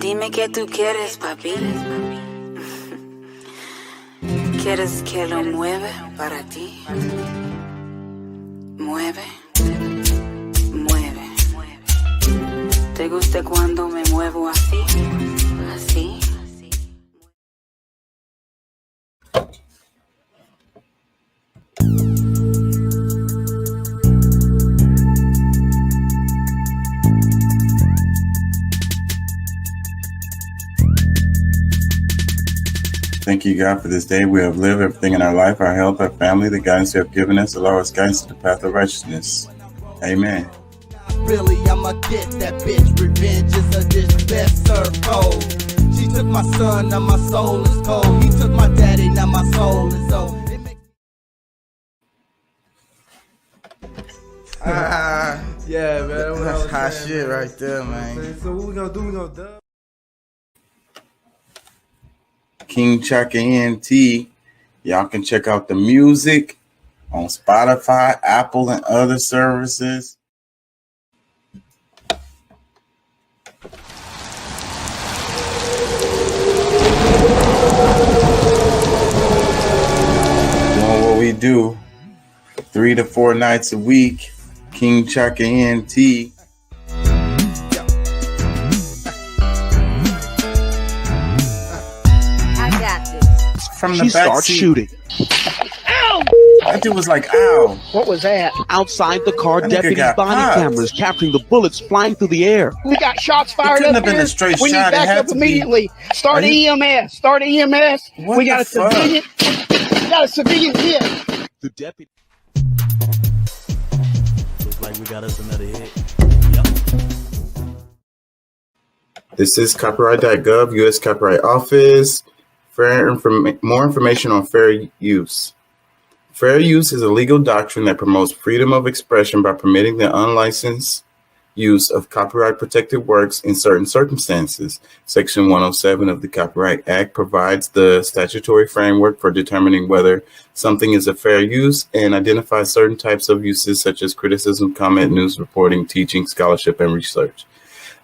Dime qué tú quieres, papi. ¿Quieres que lo mueva para ti? Mueve, mueve. ¿Te gusta cuando me muevo así? Así. Thank you, God, for this day. We have lived everything in our life, our health, our family, the guidance you have given us, allow us guidance to the path of righteousness. Amen. Really, I'ma get that bitch. Revenge is a dish best served cold. She took my son, now my soul is cold. He took my daddy, now my soul is old. Yeah, man. That's hot shit right there, man. So what we gonna do? We gonna dub? King Chaka ENT. Y'all can check out the music on Spotify, Apple, and other services. Doing what we do 3 to 4 nights a week. King Chaka ENT. From the She back starts seat. shooting. Ow! That dude was like, ow. What was that? Outside the car, That nigga deputies' got body popped. cameras capturing the bullets flying through the air. We got shots fired couldn't up have been here. a straight We need shot. It had backup to be- immediately. Start Are you- EMS. Start EMS. What We got the a fuck? civilian. We got a civilian hit. The deputy. Looks like we got us another hit. This is copyright.gov, U.S. Copyright Office. More information on fair use. Fair use is a legal doctrine that promotes freedom of expression by permitting the unlicensed use of copyright-protected works in certain circumstances. Section 107 of the Copyright Act provides the statutory framework for determining whether something is a fair use and identifies certain types of uses such as criticism, comment, news reporting, teaching, scholarship, and research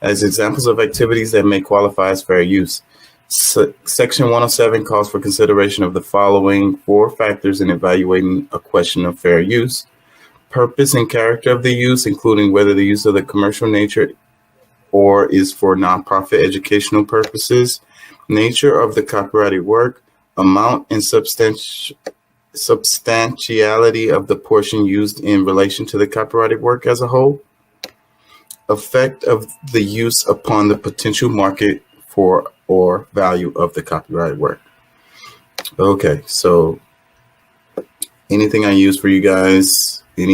as examples of activities that may qualify as fair use. Section 107 calls for consideration of the following 4 factors in evaluating a question of fair use: purpose and character of the use, including whether the use of the commercial nature or is for nonprofit educational purposes, nature of the copyrighted work, amount and substantiality of the portion used in relation to the copyrighted work as a whole, effect of the use upon the potential market for or value of the copyrighted work. Okay, so anything I use for you guys, hit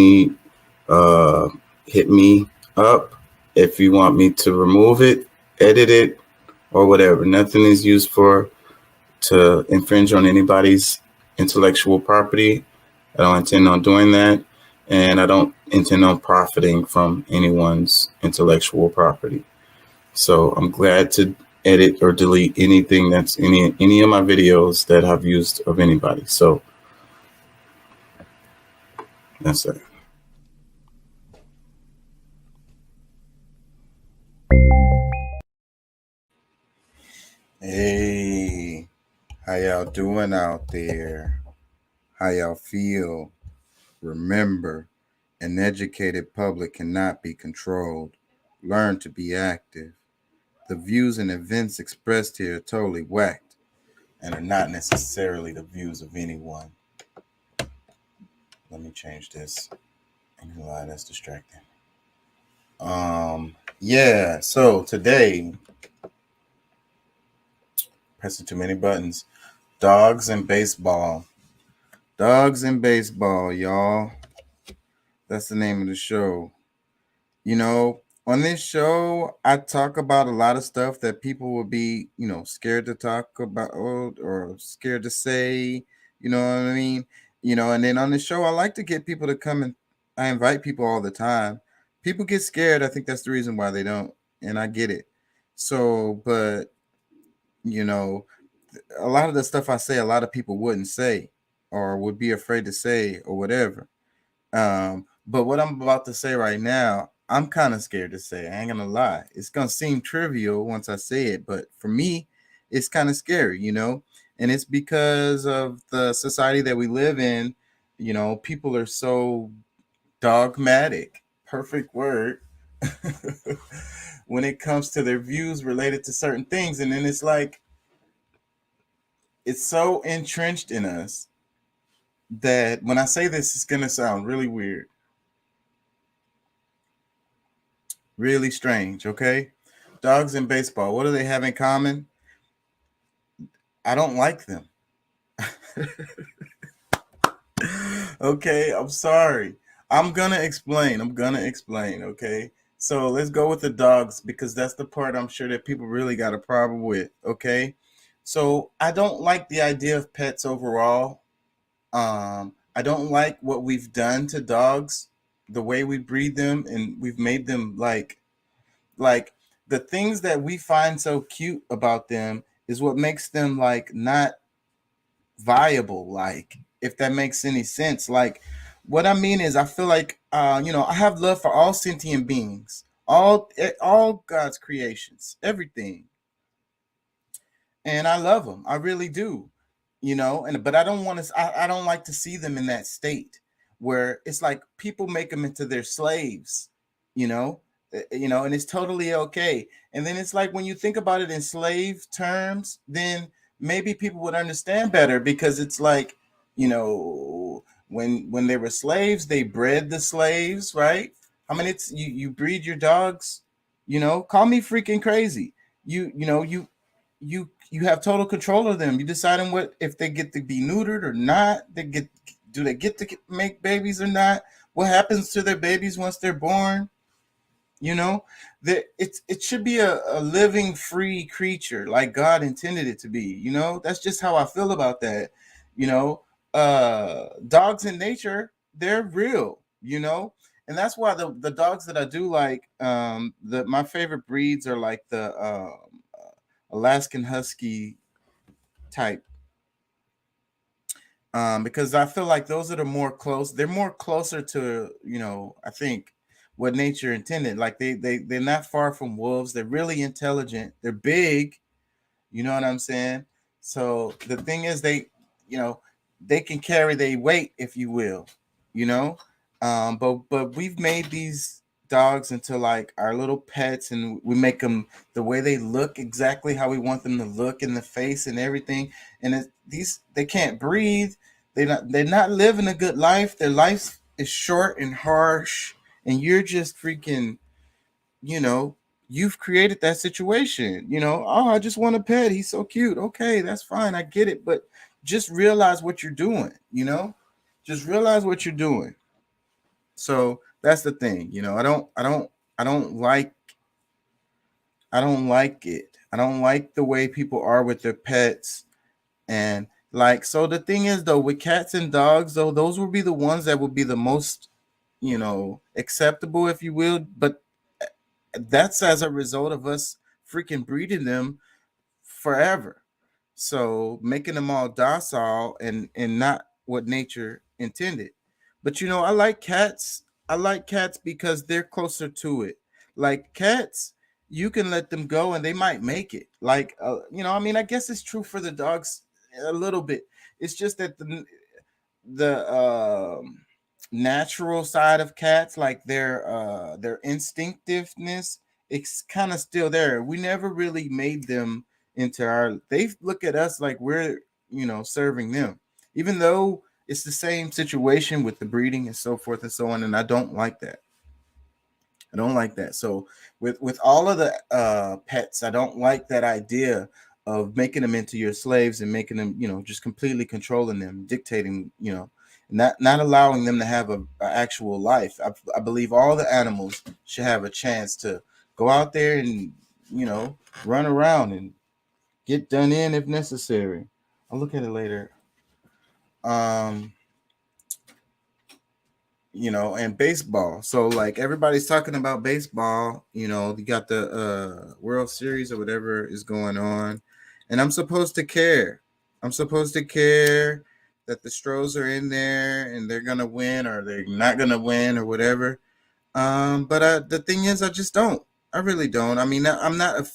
me up if you want me to remove it, edit it, or whatever. Nothing is used to infringe on anybody's intellectual property. I don't intend on doing that, and I don't intend on profiting from anyone's intellectual property. So I'm glad to edit or delete anything that's any of my videos that I've used of anybody. So that's it. Hey, how y'all doing out there? How y'all feel? Remember, an educated public cannot be controlled. Learn to be active. The views and events expressed here are totally whacked and are not necessarily the views of anyone. Let me change this. That's distracting. Yeah, so today, pressing too many buttons. Dogs and baseball. Dogs and baseball, y'all. That's the name of the show. You know, on this show, I talk about a lot of stuff that people will be, scared to talk about or scared to say, you know what I mean? And then on the show, I like to get people to come, and I invite people all the time. People get scared. I think that's the reason why they don't, and I get it. So, but, a lot of the stuff I say, a lot of people wouldn't say or would be afraid to say or whatever. But what I'm about to say right now, I'm kind of scared to say. I ain't gonna lie. It's gonna seem trivial once I say it, but for me, it's kind of scary, you know. And it's because of the society that we live in. You know, people are so dogmatic. Perfect word. When it comes to their views related to certain things, and then it's like it's so entrenched in us that when I say this, it's gonna sound really weird. Really strange, okay? Dogs and baseball, what do they have in common? I don't like them. Okay, I'm sorry. I'm gonna explain. Okay? So let's go with the dogs because that's the part I'm sure that people really got a problem with, okay? So I don't like the idea of pets overall. I don't like what we've done to dogs, the way we breed them, and we've made them like the things that we find so cute about them is what makes them like not viable, like if that makes any sense. Like what I mean is I feel like I have love for all sentient beings, all God's creations, everything, and I love them. I really do, and but I don't want to. I don't like to see them in that state where it's like people make them into their slaves, you know, and it's totally okay. And then it's like when you think about it in slave terms, then maybe people would understand better because it's like, when they were slaves, they bred the slaves, right? I mean, it's you breed your dogs, call me freaking crazy. You have total control of them. You deciding what if they get to be neutered or not. Do they get to make babies or not? What happens to their babies once they're born? That it should be a living, free creature like God intended it to be. That's just how I feel about that. Dogs in nature, they're real. And that's why the dogs that I do like, my favorite breeds are like the Alaskan Husky type, because I feel like those are more close. They're more closer to I think what nature intended. Like they're not far from wolves. They're really intelligent. They're big. You know what I'm saying? So the thing is, they can carry their weight, if you will. But we've made these dogs into like our little pets, and we make them the way they look, exactly how we want them to look in the face and everything. And they can't breathe. They're not living a good life. Their life is short and harsh, and you're just freaking, you've created that situation. Oh, I just want a pet. He's so cute. Okay, that's fine. I get it, but just realize what you're doing. Just realize what you're doing. So that's the thing. I don't like it. I don't like the way people are with their pets. And like, so the thing is though, with cats and dogs, though, those will be the ones that would be the most, acceptable, if you will. But that's as a result of us freaking breeding them forever. So making them all docile and not what nature intended. But I like cats. I like cats because they're closer to it. Like cats, you can let them go and they might make it. Like, I mean, I guess it's true for the dogs a little bit. It's just that the natural side of cats, like their instinctiveness, it's kind of still there. We never really made them into they look at us like we're, serving them, even though it's the same situation with the breeding and so forth and so on. And I don't like that. So with all of the pets, I don't like that idea of making them into your slaves and making them, just completely controlling them, dictating, not allowing them to have a actual life. I believe all the animals should have a chance to go out there and, run around and get done in if necessary. I'll look at it later. And baseball. So like everybody's talking about baseball, you got the World Series or whatever is going on. And I'm supposed to care. That the Stros are in there and they're gonna win or they're not gonna win or whatever. But the thing is, I just don't. I really don't. I mean, I'm not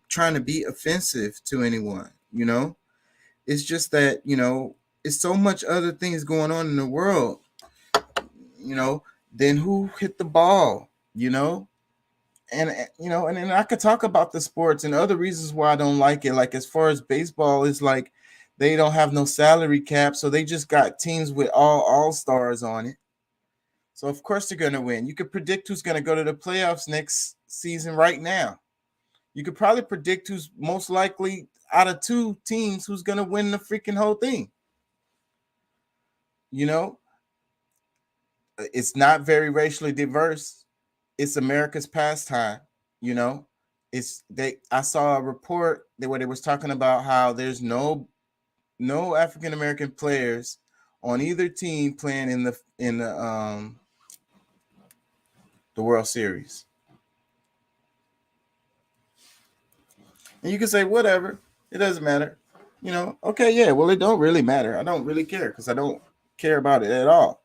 trying to be offensive to anyone, you know? It's just that, you know, it's so much other things going on in the world, you know, than who hit the ball, you know? And, you know, and then I could talk about the sports and other reasons why I don't like it. Like, as far as baseball, is like they don't have no salary cap, so they just got teams with all stars on it. So of course they're going to win. You could predict who's going to go to the playoffs next season right now. You could probably predict who's most likely out of two teams who's going to win the freaking whole thing. You know, it's not very racially diverse. It's America's pastime. You know, I saw a report where they was talking about how there's no African American players on either team playing in the World Series. And you can say, whatever, it doesn't matter. You know, okay, yeah, well, it don't really matter. I don't really care because I don't care about it at all.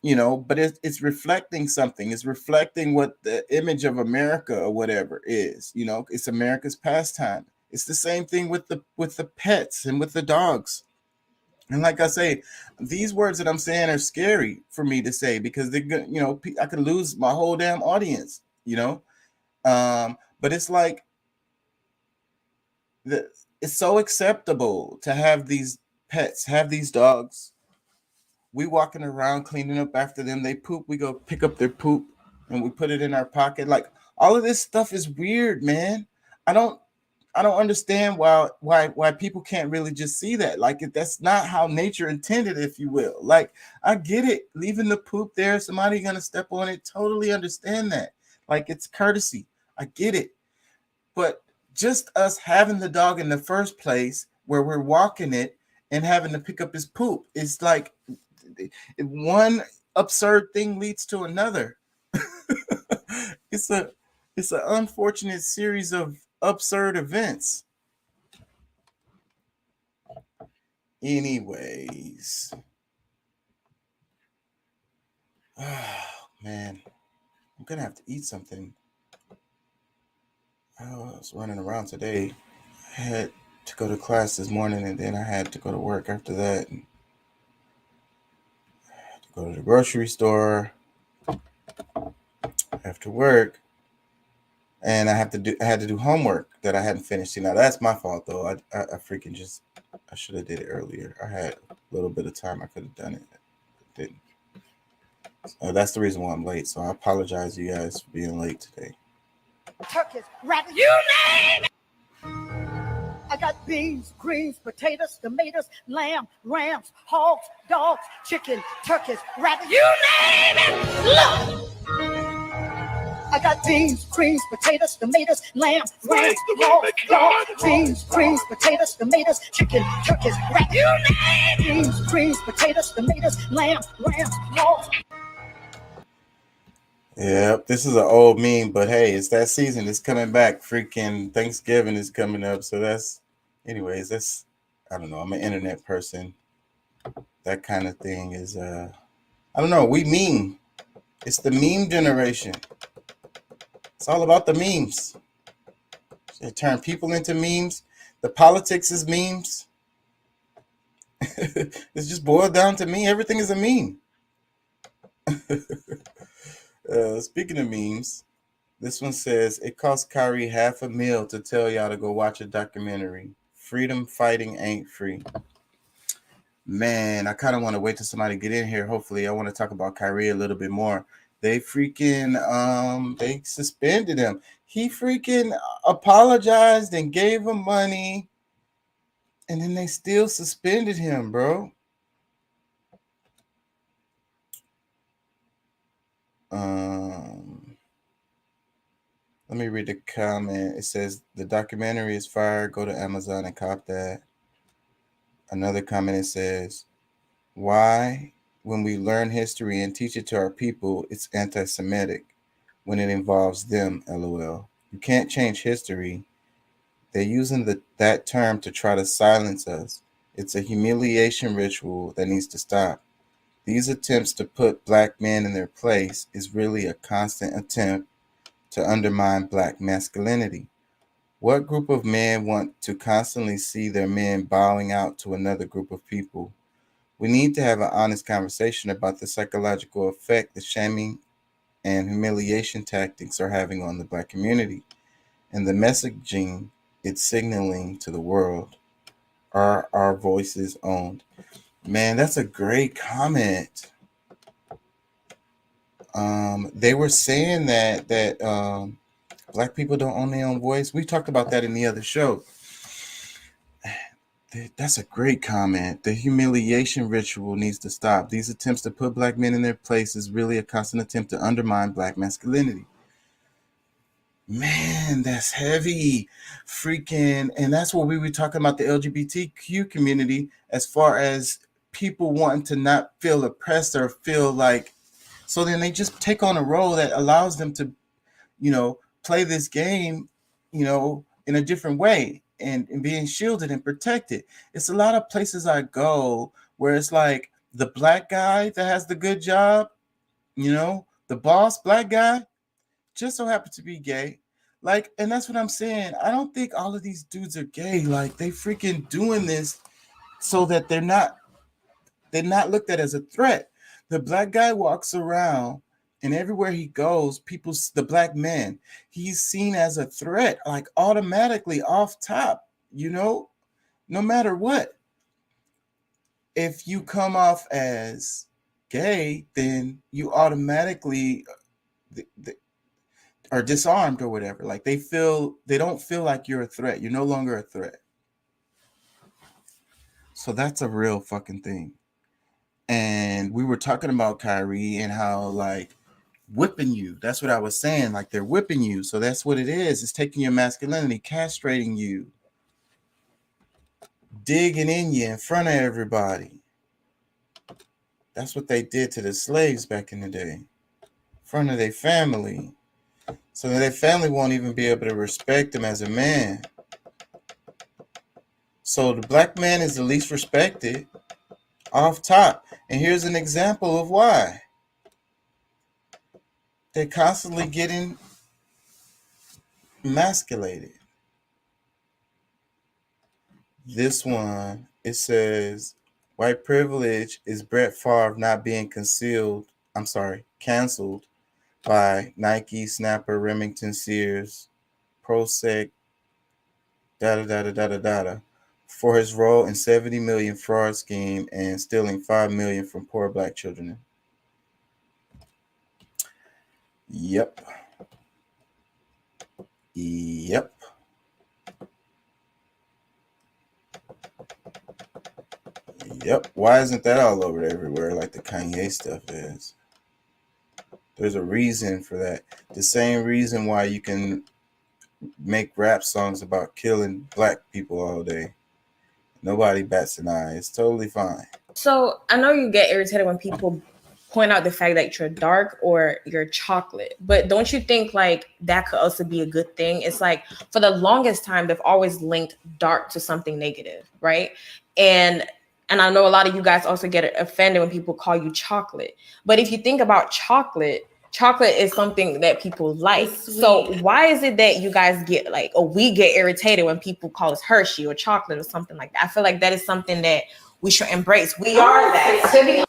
You know, but it's reflecting something. It's reflecting what the image of America or whatever is. You know, it's America's pastime. It's the same thing with the pets and with the dogs. And like I say, these words that I'm saying are scary for me to say because they're, you know, I could lose my whole damn audience. You know, but it's like it's so acceptable to have these pets, have these dogs. We walking around cleaning up after them. They poop. We go pick up their poop and we put it in our pocket. Like, all of this stuff is weird, man. I don't understand why people can't really just see that. Like, that's not how nature intended, if you will. Like, I get it. Leaving the poop there, somebody gonna step on it. Totally understand that. Like, it's courtesy. I get it. But just us having the dog in the first place, where we're walking it and having to pick up his poop, it's like one absurd thing leads to another. It's an unfortunate series of absurd events. Anyways, oh man, I'm gonna have to eat something. I was running around today. I had to go to class this morning, and then I had to go to work after that. And I had to go to the grocery store after work, and I had to do homework that I hadn't finished. Now that's my fault, though. I freaking just I should have did it earlier. I had a little bit of time. I could have done it. I didn't. So that's the reason why I'm late. So I apologize, you guys, for being late today. Turkeys, rabbits, you name it. I got beans, greens, potatoes, tomatoes, lamb, rams, hogs, dogs, chicken, turkeys, rabbits, you name it. Look! I got beans, greens, potatoes, tomatoes, lamb, rams, hogs, dogs, beans, greens, potatoes, tomatoes, chicken, turkeys, rabbits, you name it. Beans, greens, potatoes, tomatoes, lamb, rams, hogs. Yep, this is an old meme, but hey, it's that season. It's coming back. Freaking Thanksgiving is coming up. So anyways, I don't know. I'm an internet person. That kind of thing is, I don't know. We meme. It's the meme generation. It's all about the memes. They turn people into memes. The politics is memes. It's just boiled down to me. Everything is a meme. Speaking of memes, this one says, it cost Kyrie $500,000 to tell y'all to go watch a documentary. Freedom fighting ain't free. Man, I kind of want to wait till somebody get in here. Hopefully, I want to talk about Kyrie a little bit more. They freaking, they suspended him. He freaking apologized and gave him money, and then they still suspended him, bro. Let me read the comment. It says the documentary is fire. Go to Amazon and cop that. Another comment, it says, why, when we learn history and teach it to our people, it's anti-Semitic when it involves them, LOL. You can't change history. They're using that term to try to silence us. It's a humiliation ritual that needs to stop. These attempts to put black men in their place is really a constant attempt to undermine black masculinity. What group of men want to constantly see their men bowing out to another group of people? We need to have an honest conversation about the psychological effect the shaming and humiliation tactics are having on the black community and the messaging it's signaling to the world. Are our voices owned? Man, that's a great comment. They were saying that black people don't own their own voice. We talked about that in the other show. That's a great comment. The humiliation ritual needs to stop. These attempts to put black men in their place is really a constant attempt to undermine black masculinity. Man, that's heavy. Freaking, and that's what we were talking about, the LGBTQ community, as far as people wanting to not feel oppressed or feel like, so then they just take on a role that allows them to, play this game, in a different way and being shielded and protected. It's a lot of places I go where it's like the black guy that has the good job, the boss black guy, just so happens to be gay. Like, and that's what I'm saying. I don't think all of these dudes are gay. Like, they freaking doing this so that they're not looked at as a threat. The black guy walks around and everywhere he goes, the black man, he's seen as a threat, like automatically off top, no matter what. If you come off as gay, then you automatically are disarmed or whatever. Like they don't feel like you're a threat. You're no longer a threat. So that's a real fucking thing. And we were talking about Kyrie and how like whipping you. That's what I was saying. Like they're whipping you. So that's what it is. It's taking your masculinity, castrating you, digging in you in front of everybody. That's what they did to the slaves back in the day, in front of their family. So that their family won't even be able to respect him as a man. So the black man is the least respected off top. And here's an example of why. They're constantly getting emasculated. This one, it says, white privilege is Brett Favre not being canceled by Nike, Snapper, Remington, Sears, Prozac, for his role in $70 million fraud scheme and stealing $5 million from poor black children. Yep. Why isn't that all over everywhere like the Kanye stuff is? There's a reason for that. The same reason why you can make rap songs about killing black people all day. Nobody bats an eye. It's totally fine. So I know you get irritated when people point out the fact that you're dark or you're chocolate, but don't you think like that could also be a good thing? It's like for the longest time, they've always linked dark to something negative, right? And I know a lot of you guys also get offended when people call you chocolate. But if you think about chocolate is something that people like. So why is it that you guys get like, or we get irritated when people call us Hershey or chocolate or something like that? I feel like that is something that we should embrace. We are that.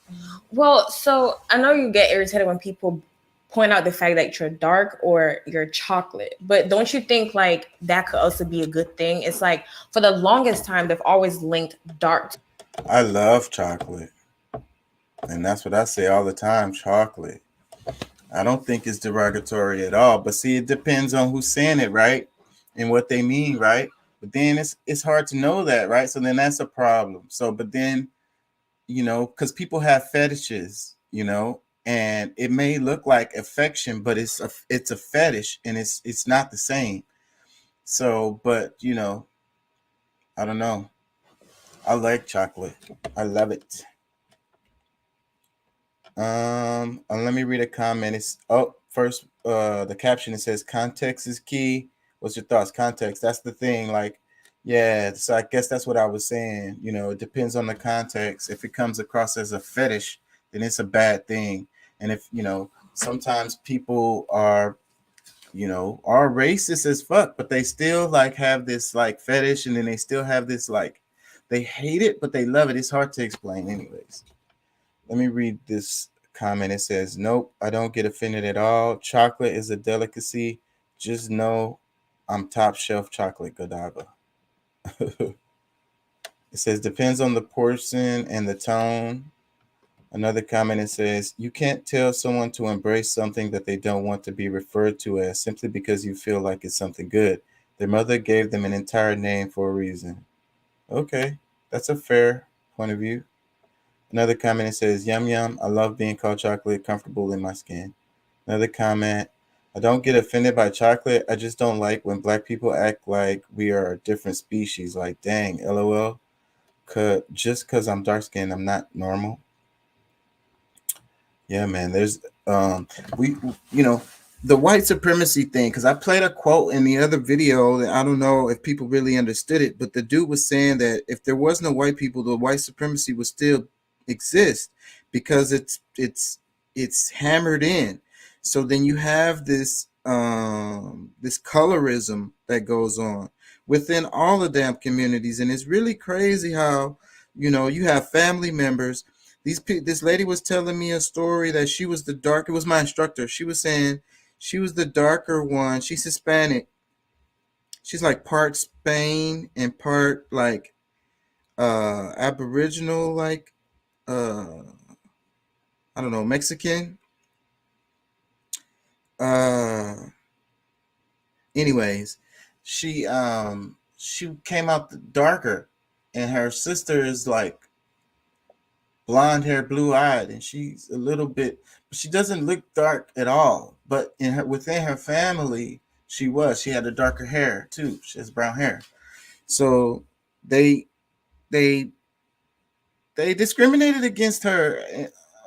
Well, so I know you get irritated when people point out the fact that you're dark or you're chocolate, but don't you think like that could also be a good thing? It's like for the longest time, they've always linked dark. I love chocolate. And that's what I say all the time, chocolate. I don't think it's derogatory at all, but see, it depends on who's saying it, right? And what they mean, right? But then it's hard to know that, right? So then that's a problem. So, but then, because people have fetishes, and it may look like affection, but it's a fetish and it's not the same. So, but I don't know. I like chocolate. I love it. Let me read a comment. First, the caption, it says context is key. What's your thoughts? Context. That's the thing. Like, yeah. So I guess that's what I was saying. It depends on the context. If it comes across as a fetish, then it's a bad thing. And if, sometimes people are, are racist as fuck, but they still like have this like fetish, and then they still have this like, they hate it, but they love it. It's hard to explain anyways. Let me read this comment. It says, nope, I don't get offended at all. Chocolate is a delicacy. Just know I'm top shelf chocolate Godiva. It says, depends on the portion and the tone. Another comment, it says, you can't tell someone to embrace something that they don't want to be referred to as simply because you feel like it's something good. Their mother gave them an entire name for a reason. Okay, that's a fair point of view. Another comment, it says, yum yum, I love being called chocolate, comfortable in my skin. Another comment, I don't get offended by chocolate. I just don't like when black people act like we are a different species. Like, dang, LOL. Just because I'm dark skinned, I'm not normal. Yeah, man. There's the white supremacy thing, because I played a quote in the other video that I don't know if people really understood it, but the dude was saying that if there was no white people, the white supremacy would still exist because it's hammered in. So then you have this this colorism that goes on within all the damn communities, and it's really crazy how you have family members. This lady was telling me a story that she was it was my instructor. She was saying she was the darker one. She's Hispanic. She's like part Spain and part like Aboriginal, like I don't know, Mexican. Anyways, she came out darker, and her sister is like blonde hair, blue eyed, and she's a little bit, she doesn't look dark at all. But within her family, she had a darker hair too. She has brown hair. So they discriminated against her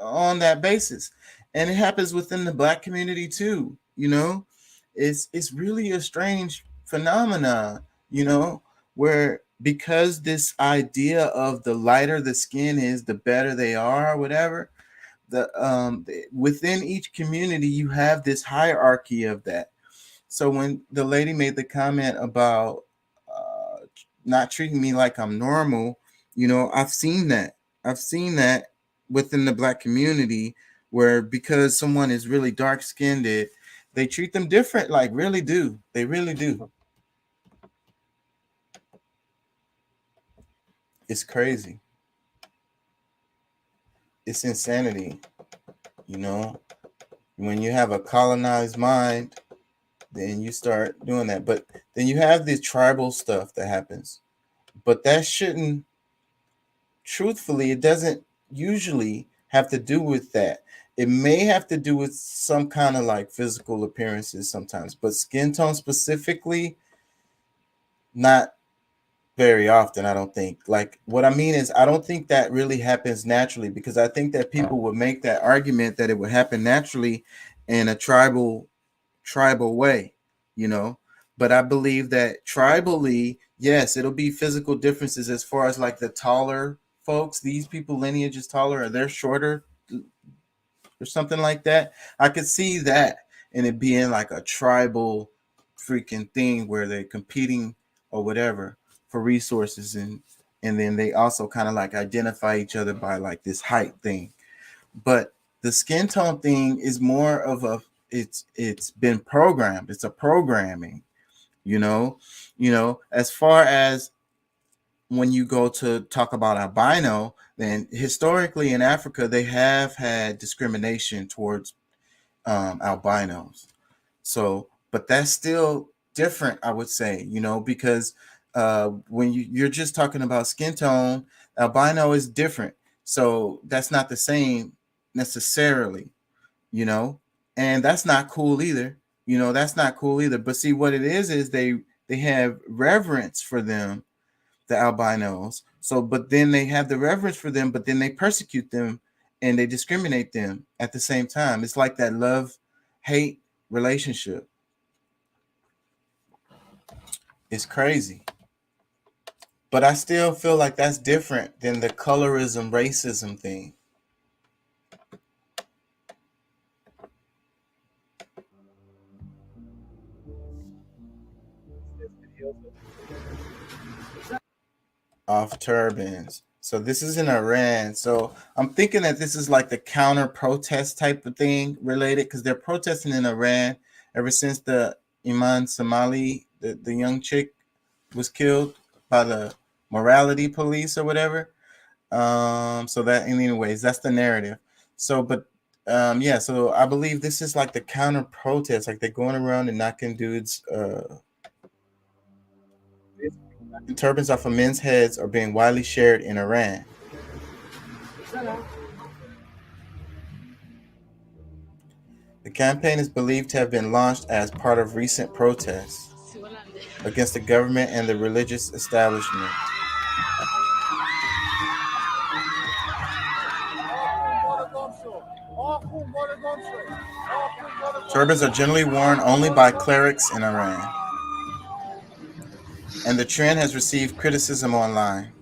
on that basis. And it happens within the black community too. It's really a strange phenomenon, where because this idea of the lighter the skin is, the better they are, or whatever, within each community, you have this hierarchy of that. So when the lady made the comment about not treating me like I'm normal, I've seen that within the black community, where because someone is really dark skinned, they treat them different. Like, really do. They really do. It's crazy. It's insanity. When you have a colonized mind, then you start doing that. But then you have this tribal stuff that happens. But that shouldn't, truthfully, it doesn't usually have to do with that. It may have to do with some kind of like physical appearances sometimes, but skin tone specifically, not very often, I don't think. Like, what I mean is, I don't think that really happens naturally, because I think that people would make that argument that it would happen naturally in a tribal way, But I believe that tribally, yes, it'll be physical differences as far as like the taller folks. These people lineage is taller, or they're shorter, or something like that. I could see that, and it being like a tribal freaking thing where they're competing or whatever for resources, and then they also kind of like identify each other by like this height thing. But the skin tone thing is more of it's been programmed. It's a programming, as far as when you go to talk about albino, then historically in Africa, they have had discrimination towards albinos. So, but that's still different, I would say, because when you're just talking about skin tone, albino is different. So that's not the same necessarily, and that's not cool either. That's not cool either. But see, what it is they have reverence for them, the albinos. So, but then they have the reverence for them, but then they persecute them and they discriminate them at the same time. It's like that love-hate relationship. It's crazy. But I still feel like that's different than the colorism, racism thing. off turbans. So this is in Iran. So I'm thinking that this is like the counter protest type of thing related, because they're protesting in Iran ever since the Iman Somali, the young chick, was killed by the morality police or whatever. So that, anyways, that's the narrative. So, but yeah, so I believe this is like the counter protest, like they're going around and knocking dudes turbans off of men's heads are being widely shared in Iran. The campaign is believed to have been launched as part of recent protests against the government and the religious establishment. Turbans are generally worn only by clerics in Iran, and the trend has received criticism online.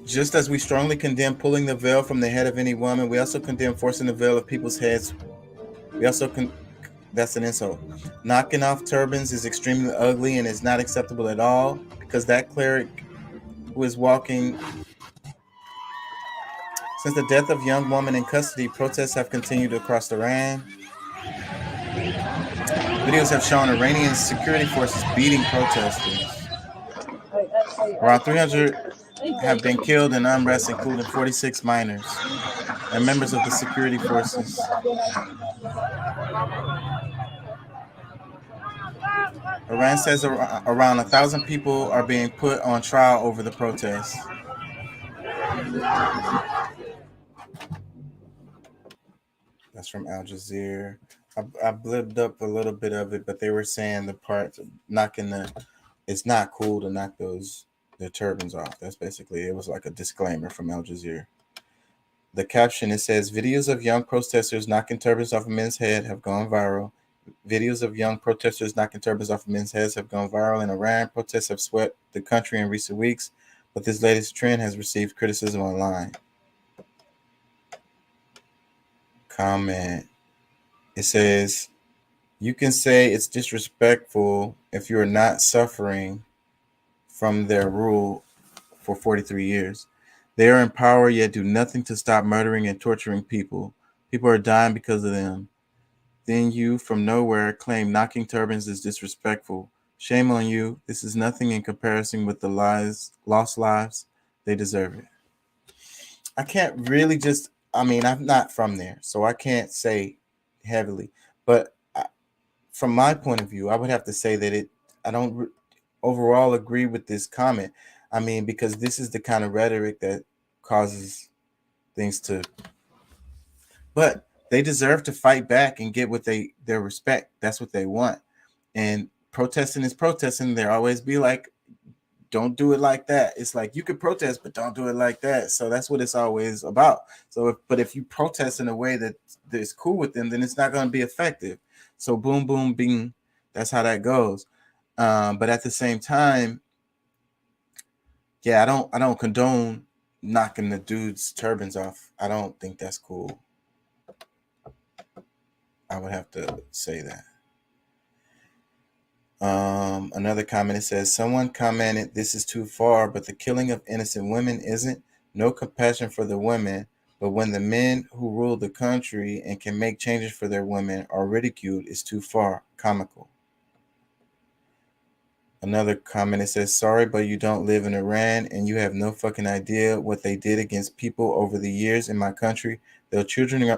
Just as we strongly condemn pulling the veil from the head of any woman, we also condemn forcing the veil of people's heads. We also that's an insult. Knocking off turbans is extremely ugly and is not acceptable at all, because that cleric who is walking. Since the death of young woman in custody, protests have continued across Iran. Videos have shown Iranian security forces beating protesters. Around 300 have been killed in unrest, including 46 minors and members of the security forces. Iran says around 1,000 people are being put on trial over the protests. That's from Al Jazeera. I blipped up a little bit of it, but they were saying the part knocking it's not cool to knock the turbans off. That's basically, it was like a disclaimer from Al Jazeera. The caption, it says, videos of young protesters knocking turbans off of men's head have gone viral. Videos of young protesters knocking turbans off of men's heads have gone viral in Iran. Protests have swept the country in recent weeks, but this latest trend has received criticism online. Comment. It says, you can say it's disrespectful if you are not suffering from their rule for 43 years. They are in power yet do nothing to stop murdering and torturing people. People are dying because of them. Then you, from nowhere, claim knocking turbans is disrespectful. Shame on you. This is nothing in comparison with the lost lives. They deserve it. I can't really I'm not from there, so I can't say heavily. But from my point of view, I would have to say that I don't overall agree with this comment. I mean, because this is the kind of rhetoric that causes things to... But they deserve to fight back and get what their respect. That's what they want. And protesting is protesting. There always be like, don't do it like that. It's like, you could protest, but don't do it like that. So that's what it's always about. So if you protest in a way that is cool with them, then it's not going to be effective. So boom, boom, bing. That's how that goes. But at the same time, yeah, I don't condone knocking the dudes' turbans off. I don't think that's cool. I would have to say that. Another comment, it says, someone commented, this is too far, but the killing of innocent women isn't. No compassion for the women, but when the men who rule the country and can make changes for their women are ridiculed, it's too far. Comical. Another comment, it says, sorry, but you don't live in Iran and you have no fucking idea what they did against people over the years in my country. Their children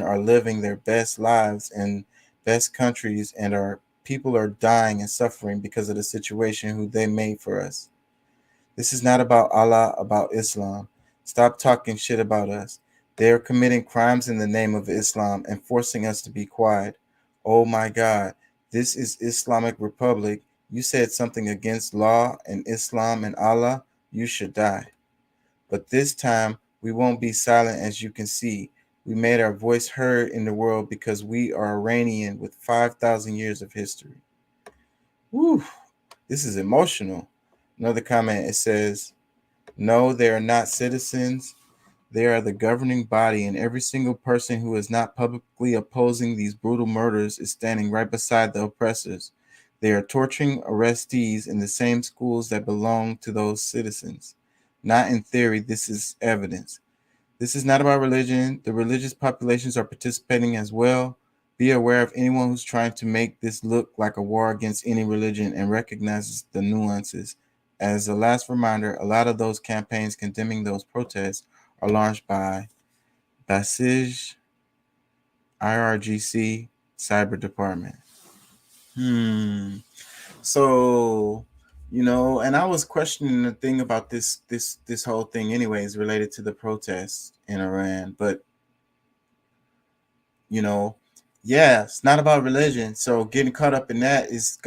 are living their best lives in best countries, and our people are dying and suffering because of the situation who they made for us. This is not about Allah, about Islam. Stop talking shit about us. They are committing crimes in the name of Islam and forcing us to be quiet. Oh my God, this is Islamic Republic. You said something against law and Islam and Allah, you should die. But this time, we won't be silent, as you can see. We made our voice heard in the world because we are Iranian with 5,000 years of history. Woo, this is emotional. Another comment, it says, no, they are not citizens. They are the governing body, and every single person who is not publicly opposing these brutal murders is standing right beside the oppressors. They are torturing arrestees in the same schools that belong to those citizens. Not in theory, this is evidence. This is not about religion. The religious populations are participating as well. Be aware of anyone who's trying to make this look like a war against any religion and recognizes the nuances. As a last reminder, a lot of those campaigns condemning those protests are launched by Basij, IRGC, Cyber Department. So, and I was questioning the thing about this whole thing anyways, related to the protests in Iran. But, yeah, it's not about religion. So getting caught up in that is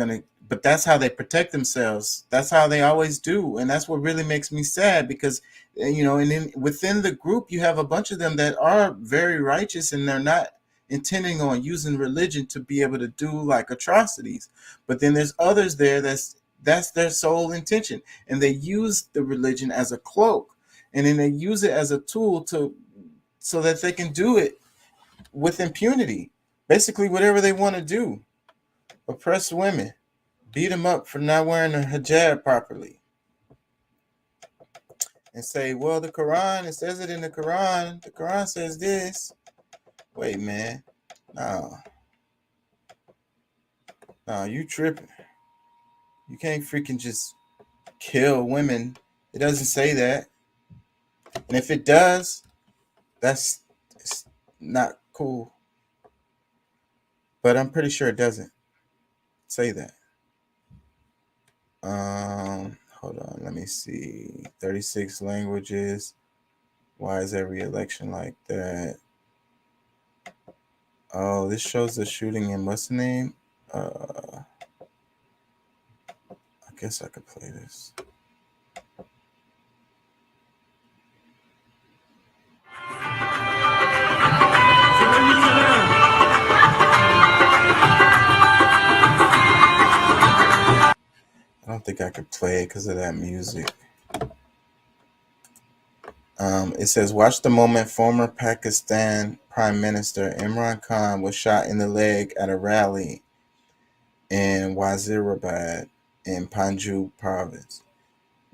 but that's how they protect themselves. That's how they always do. And that's what really makes me sad because, and then within the group, you have a bunch of them that are very righteous and they're not intending on using religion to be able to do like atrocities. But then there's others there that's their sole intention. And they use the religion as a cloak. And then they use it as a tool so that they can do it with impunity. Basically, whatever they want to do. Oppress women. Beat them up for not wearing a hijab properly. And say, well, the Quran, it says it in the Quran. The Quran says this. Wait, man. No, you tripping. You can't freaking just kill women. It doesn't say that. And if it does, it's not cool. But I'm pretty sure it doesn't say that. Hold on, let me see. 36 languages. Why is every election like that? Oh, this shows the shooting in what's the name? I guess I could play this. I don't think I could play it because of that music. It says, watch the moment former Pakistan Prime Minister Imran Khan was shot in the leg at a rally in Wazirabad in Panjshir province.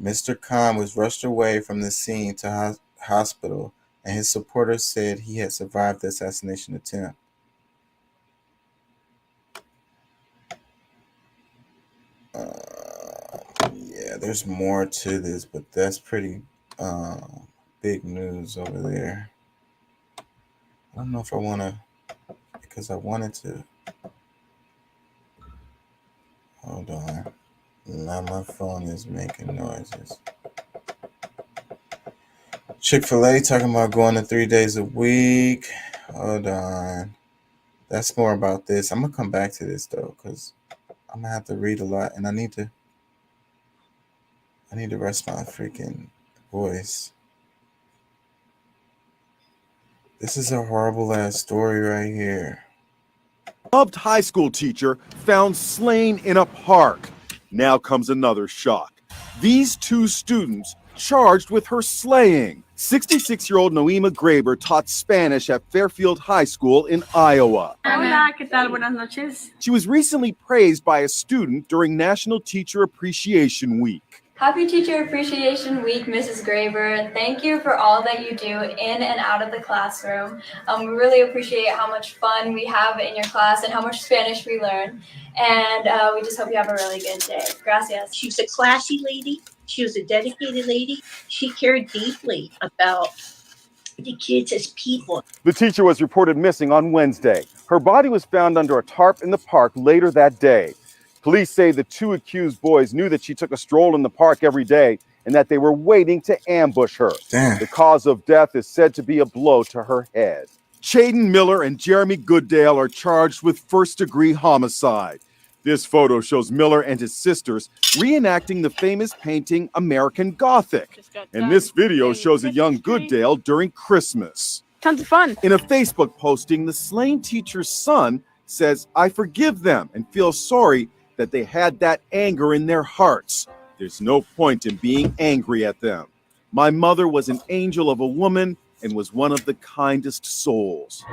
Mr. Khan was rushed away from the scene to hospital, and his supporters said he had survived the assassination attempt. Yeah, there's more to this, but that's pretty big news over there. I don't know if I want to, because I wanted to. Hold on. Now my phone is making noises. Chick-fil-A talking about going to 3 days a week. Hold on. That's more about this. I'm going to come back to this, though, because I'm going to have to read a lot, and I need to rest my freaking voice. This is a horrible ass story right here. Beloved high school teacher found slain in a park. Now comes another shock. These two students charged with her slaying. 66-year-old Noema Graber taught Spanish at Fairfield High School in Iowa. Hola, ¿qué tal? Buenas noches. She was recently praised by a student during National Teacher Appreciation Week. Happy Teacher Appreciation Week, Mrs. Graber. Thank you for all that you do in and out of the classroom. We really appreciate how much fun we have in your class and how much Spanish we learn. And we just hope you have a really good day. Gracias. She was a classy lady. She was a dedicated lady. She cared deeply about the kids as people. The teacher was reported missing on Wednesday. Her body was found under a tarp in the park later that day. Police say the two accused boys knew that she took a stroll in the park every day and that they were waiting to ambush her. Damn. The cause of death is said to be a blow to her head. Chaden Miller and Jeremy Gooddale are charged with first-degree homicide. This photo shows Miller and his sisters reenacting the famous painting American Gothic. And this video shows a young Gooddale during Christmas. Tons of fun. In a Facebook posting, the slain teacher's son says, "I forgive them and feel sorry that they had that anger in their hearts. There's no point in being angry at them. My mother was an angel of a woman and was one of the kindest souls.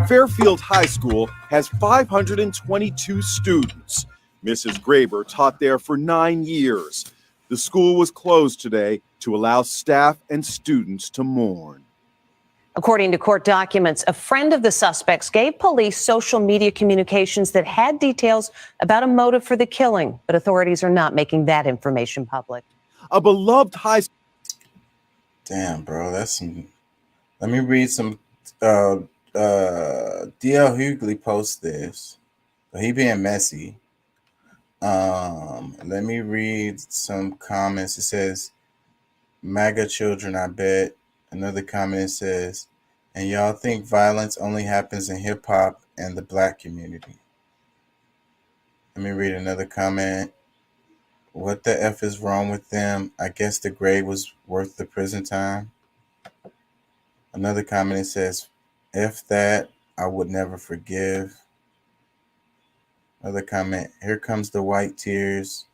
Fairfield High School has 522 students. Mrs. Graber taught there for 9 years. The school was closed today to allow staff and students to mourn. According to court documents, a friend of the suspects gave police social media communications that had details about a motive for the killing, but authorities are not making that information public. A beloved high school. Damn, bro, that's some. Let me read some. D.L. Hughley post this, but he being messy. Let me read some comments. It says, "MAGA children, I bet." Another comment says, "And y'all think violence only happens in hip hop and the black community?" Let me read another comment. "What the F is wrong with them? I guess the grade was worth the prison time." Another comment says, "F that, I would never forgive." Another comment, "Here comes the white tears,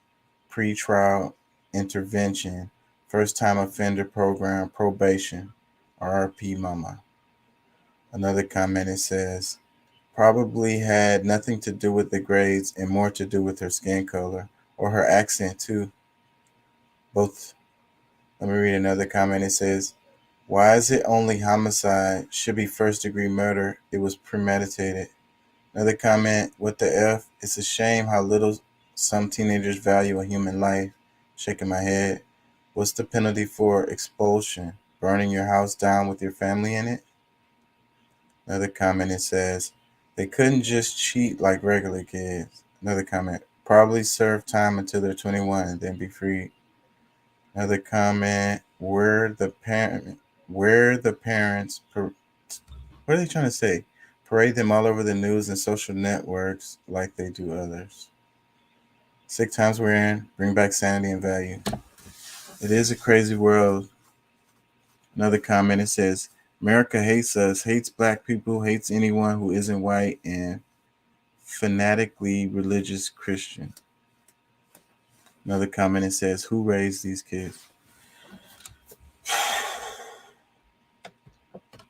pre-trial intervention, first time offender program, probation, RRP mama." Another comment, it says, "Probably had nothing to do with the grades and more to do with her skin color or her accent too. Both." Let me read another comment. It says, "Why is it only homicide? Should be first degree murder. It was premeditated." Another comment, "What the F? It's a shame how little some teenagers value a human life." Shaking my head. "What's the penalty for expulsion? Burning your house down with your family in it?" Another comment, it says, "They couldn't just cheat like regular kids." Another comment, "Probably serve time until they're 21 and then be free." Another comment, where the parents, what are they trying to say? Parade them all over the news and social networks like they do others. Sick times we're in, bring back sanity and value. It is a crazy world. Another comment, it says, "America hates us, hates black people, hates anyone who isn't white and fanatically religious Christian." Another comment, it says, "Who raised these kids?"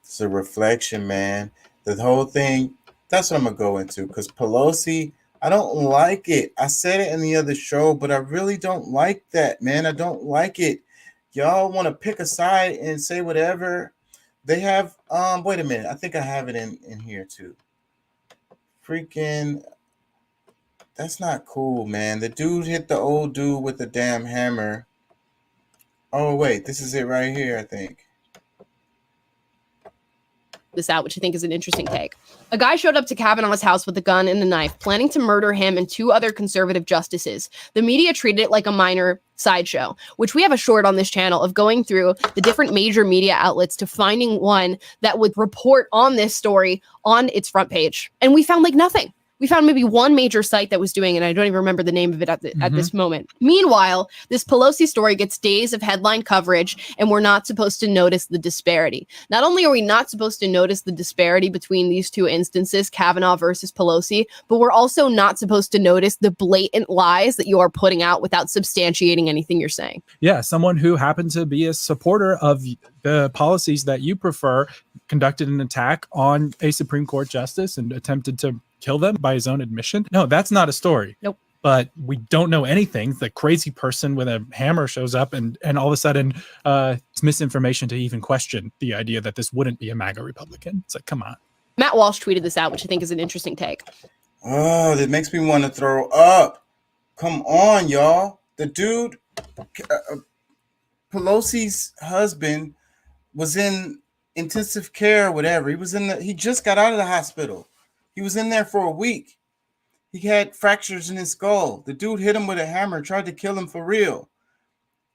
It's a reflection, man. The whole thing, that's what I'm going to go into, because Pelosi, I don't like it. I said it in the other show, but I really don't like that, man. I don't like it. Y'all want to pick a side and say whatever. They have, wait a minute. I think I have it in here too. Freaking, that's not cool, man. The dude hit the old dude with the damn hammer. Oh, wait, this is it right here, I think. This out, which I think is an interesting take. A guy showed up to Kavanaugh's house with a gun and a knife, planning to murder him and 2 other conservative justices. The media treated it like a minor sideshow, which we have a short on this channel of going through the different major media outlets to finding one that would report on this story on its front page. And we found like nothing. We found maybe one major site that was doing it, and I don't even remember the name of it at this moment. Meanwhile, this Pelosi story gets days of headline coverage, and we're not supposed to notice the disparity. Not only are we not supposed to notice the disparity between these 2 instances, Kavanaugh versus Pelosi, but we're also not supposed to notice the blatant lies that you are putting out without substantiating anything you're saying. Yeah, someone who happened to be a supporter of the policies that you prefer conducted an attack on a Supreme Court justice and attempted to kill them by his own admission. No, that's not a story. Nope. But we don't know anything. The crazy person with a hammer shows up and all of a sudden it's misinformation to even question the idea that this wouldn't be a MAGA Republican. It's like, come on. Matt Walsh tweeted this out, which I think is an interesting take. Oh, that makes me want to throw up. Come on, y'all. The dude, Pelosi's husband, was in intensive care or whatever. He just got out of the hospital. He was in there for a week. He had fractures in his skull. The dude hit him with a hammer, tried to kill him for real.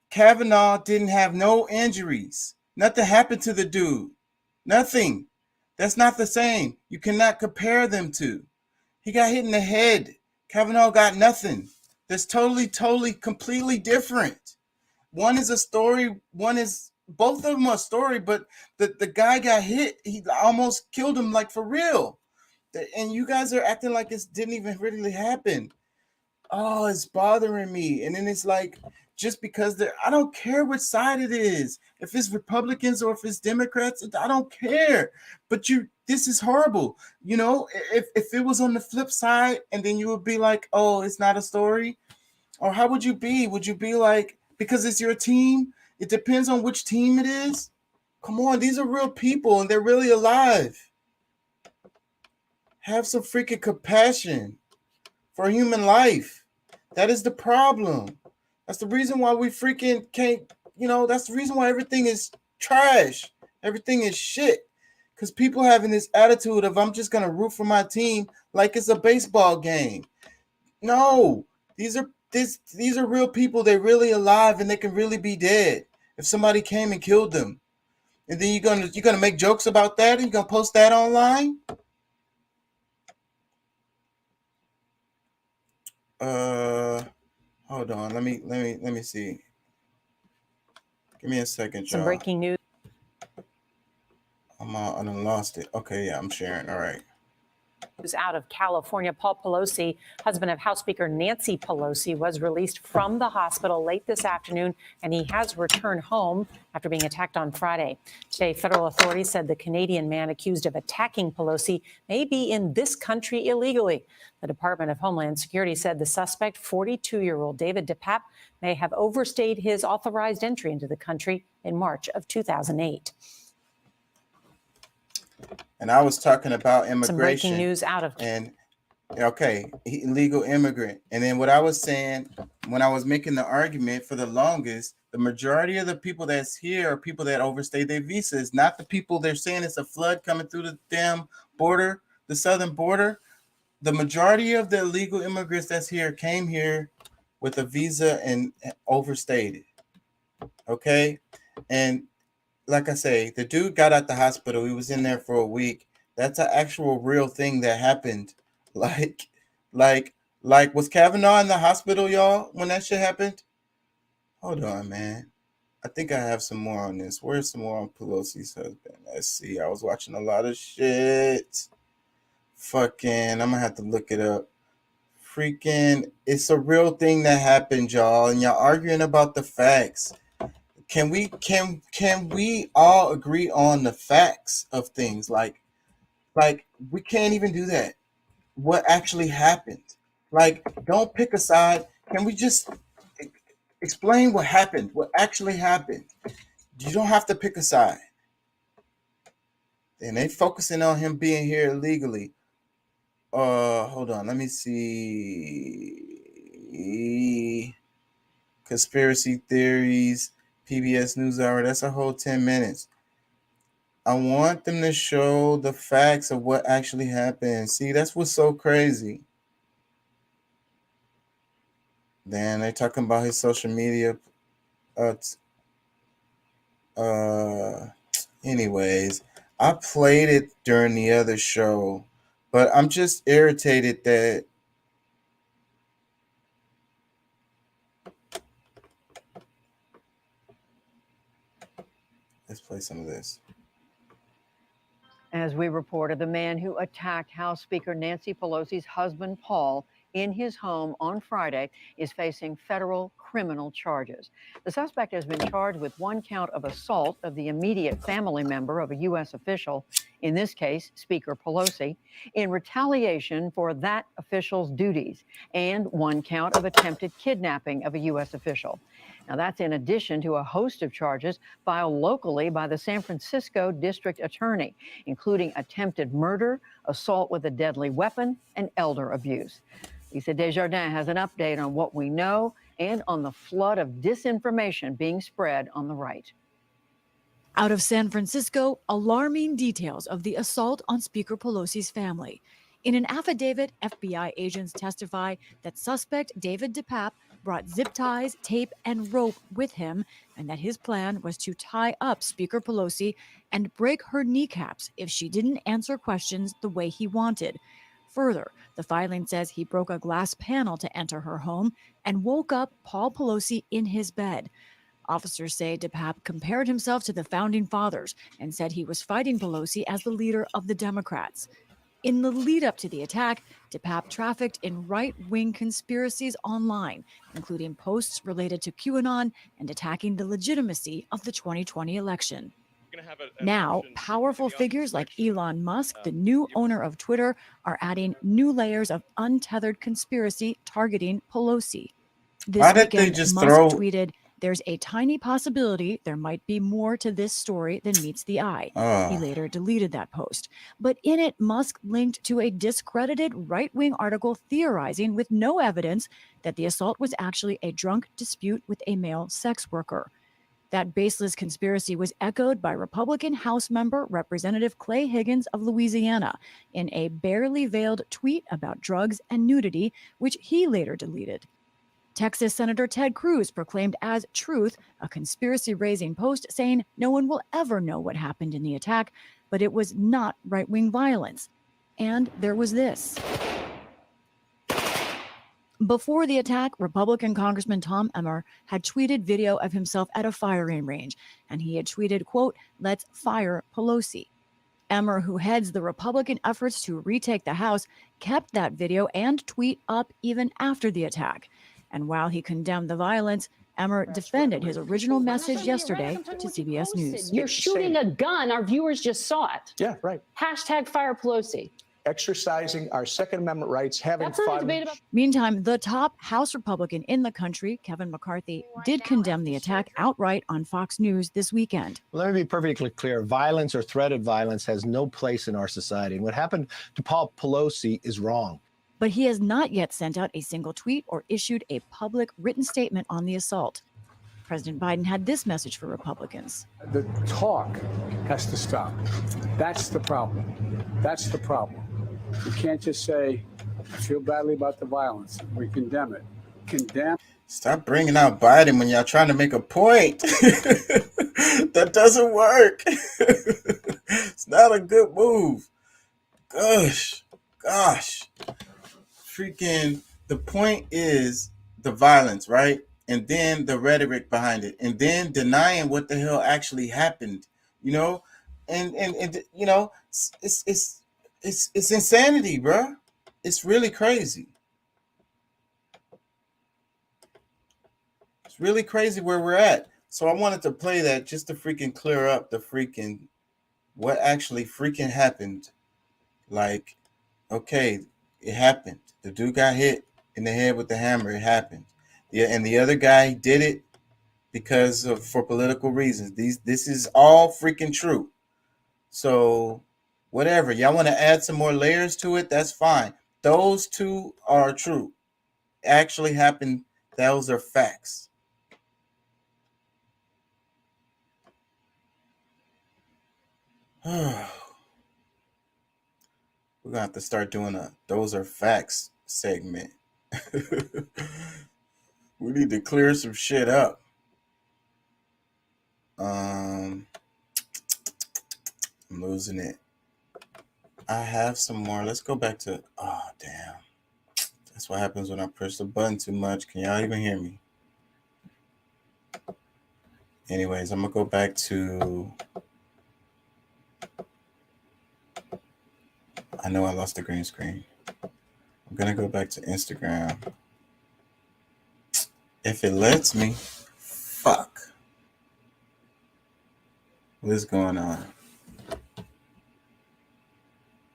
Kavanaugh didn't have no injuries. Nothing happened to the dude. Nothing. That's not the same. You cannot compare them two. He got hit in the head. Kavanaugh got nothing. That's totally, completely different. One is a story. Both of them are a story, but the guy got hit. He almost killed him, like, for real. And you guys are acting like this didn't even really happen. oh, it's bothering me. And then it's like, just because I don't care which side it is. If it's Republicans or if it's Democrats, I don't care. But this is horrible. You know, if it was on the flip side, and then you would be like, oh, it's not a story. Or how would you be? Would you be like, because it's your team? It depends on which team it is. Come on, these are real people and they're really alive. Have some freaking compassion for human life. That is the problem. That's the reason why we freaking can't, that's the reason why everything is trash. Everything is shit. Because people having this attitude of, I'm just going to root for my team like it's a baseball game. No, these are real people. They're really alive and they can really be dead if somebody came and killed them. And then you're gonna make jokes about that and you're gonna post that online? Hold on. Let me see. Give me a second, y'all. Some breaking news. I done lost it. Okay, yeah, I'm sharing. All right. Out of California, Paul Pelosi, husband of House Speaker Nancy Pelosi, was released from the hospital late this afternoon, and he has returned home after being attacked on Friday. Today, federal authorities said the Canadian man accused of attacking Pelosi may be in this country illegally. The Department of Homeland Security said the suspect, 42-year-old David DePape, may have overstayed his authorized entry into the country in March of 2008. And I was talking about immigration. Some breaking news out of illegal immigrant. And then what I was saying when I was making the argument, for the longest, the majority of the people that's here are people that overstay their visas, not the people they're saying it's a flood coming through the damn border, the southern border. The majority of the illegal immigrants that's here came here with a visa and overstayed it. Okay? And like I say, the dude got out the hospital. He was in there for a week. That's an actual real thing that happened. Like was Kavanaugh in the hospital, y'all, when that shit happened? Hold on, man. I think I have some more on this. Where's some more on Pelosi's husband? Let's see. I was watching a lot of shit. Fucking, I'm gonna have to look it up. Freaking, it's a real thing that happened, y'all, and y'all arguing about the facts. Can we all agree on the facts of things? Like we can't even do that. What actually happened? Like, don't pick a side. Can we just explain what happened? What actually happened? You don't have to pick a side. And they focusing on him being here illegally. Hold on. Let me see. Conspiracy theories. PBS NewsHour, that's a whole 10 minutes. I want them to show the facts of what actually happened. See, that's what's so crazy. Then they're talking about his social media. Anyways, I played it during the other show, but I'm just irritated that let's play some of this. As we reported, the man who attacked House Speaker Nancy Pelosi's husband, Paul, in his home on Friday is facing federal criminal charges. The suspect has been charged with one count of assault of the immediate family member of a U.S. official, in this case, Speaker Pelosi, in retaliation for that official's duties, and one count of attempted kidnapping of a U.S. official. Now, that's in addition to a host of charges filed locally by the San Francisco District Attorney, including attempted murder, assault with a deadly weapon, and elder abuse. Lisa Desjardins has an update on what we know and on the flood of disinformation being spread on the right. Out of San Francisco, alarming details of the assault on Speaker Pelosi's family. In an affidavit, FBI agents testify that suspect David DePape brought zip ties, tape, and rope with him, and that his plan was to tie up Speaker Pelosi and break her kneecaps if she didn't answer questions the way he wanted. Further, the filing says he broke a glass panel to enter her home and woke up Paul Pelosi in his bed. Officers say DePape compared himself to the founding fathers and said he was fighting Pelosi as the leader of the Democrats. In the lead up to the attack, DePape trafficked in right-wing conspiracies online, including posts related to QAnon and attacking the legitimacy of the 2020 election. Now, powerful figures like Elon Musk, the new owner of Twitter, are adding new layers of untethered conspiracy targeting Pelosi. This Why did they weekend, just Musk throw? tweeted, "There's a tiny possibility there might be more to this story than meets the eye." He Oh, later deleted that post. But in it, Musk linked to a discredited right-wing article theorizing with no evidence that the assault was actually a drunk dispute with a male sex worker. That baseless conspiracy was echoed by Republican House member Representative Clay Higgins of Louisiana in a barely veiled tweet about drugs and nudity, which he later deleted. Texas Senator Ted Cruz proclaimed as truth a conspiracy-raising post saying no one will ever know what happened in the attack, but it was not right-wing violence. And there was this. Before the attack, Republican Congressman Tom Emmer had tweeted video of himself at a firing range, and he had tweeted, quote, "Let's fire Pelosi." Emmer, who heads the Republican efforts to retake the House, kept that video and tweet up even after the attack. And while he condemned the violence, Emmer defended his original message yesterday to CBS News. You're shooting a gun. Our viewers just saw it. Yeah, right. Hashtag fire Pelosi. Exercising our Second Amendment rights, having That's not a fun. debate about. Meantime, the top House Republican in the country, Kevin McCarthy, did condemn the attack outright on Fox News this weekend. Let me be perfectly clear. Violence or threat of violence has no place in our society. And what happened to Paul Pelosi is wrong. But he has not yet sent out a single tweet or issued a public written statement on the assault. President Biden had this message for Republicans. The talk has to stop. That's the problem. That's the problem. You can't just say, "I feel badly about the violence." We condemn it. Condemn. stop bringing out Biden when y'all trying to make a point. That doesn't work. It's not a good move. Gosh. Freaking, the point is the violence, right? And then the rhetoric behind it, and then denying what the hell actually happened, you know? And you know, it's insanity, bro. It's really crazy. It's really crazy where we're at. So I wanted to play that just to freaking clear up the freaking what actually freaking happened. Like, okay, it happened. The dude got hit in the head with the hammer. It happened. Yeah, and the other guy did it because of for political reasons. This is all freaking true. So whatever. Y'all want to add some more layers to it? That's fine. Those two are true. Actually happened. Those are facts. We're gonna have to start doing a "those are facts" segment. We need to clear some shit up. I'm losing it. I have some more. Let's go back to. Oh damn! That's what happens when I push the button too much. Can y'all even hear me? Anyways, I'm gonna go back to. I know I lost the green screen. I'm gonna go back to Instagram. If it lets me. Fuck. What is going on?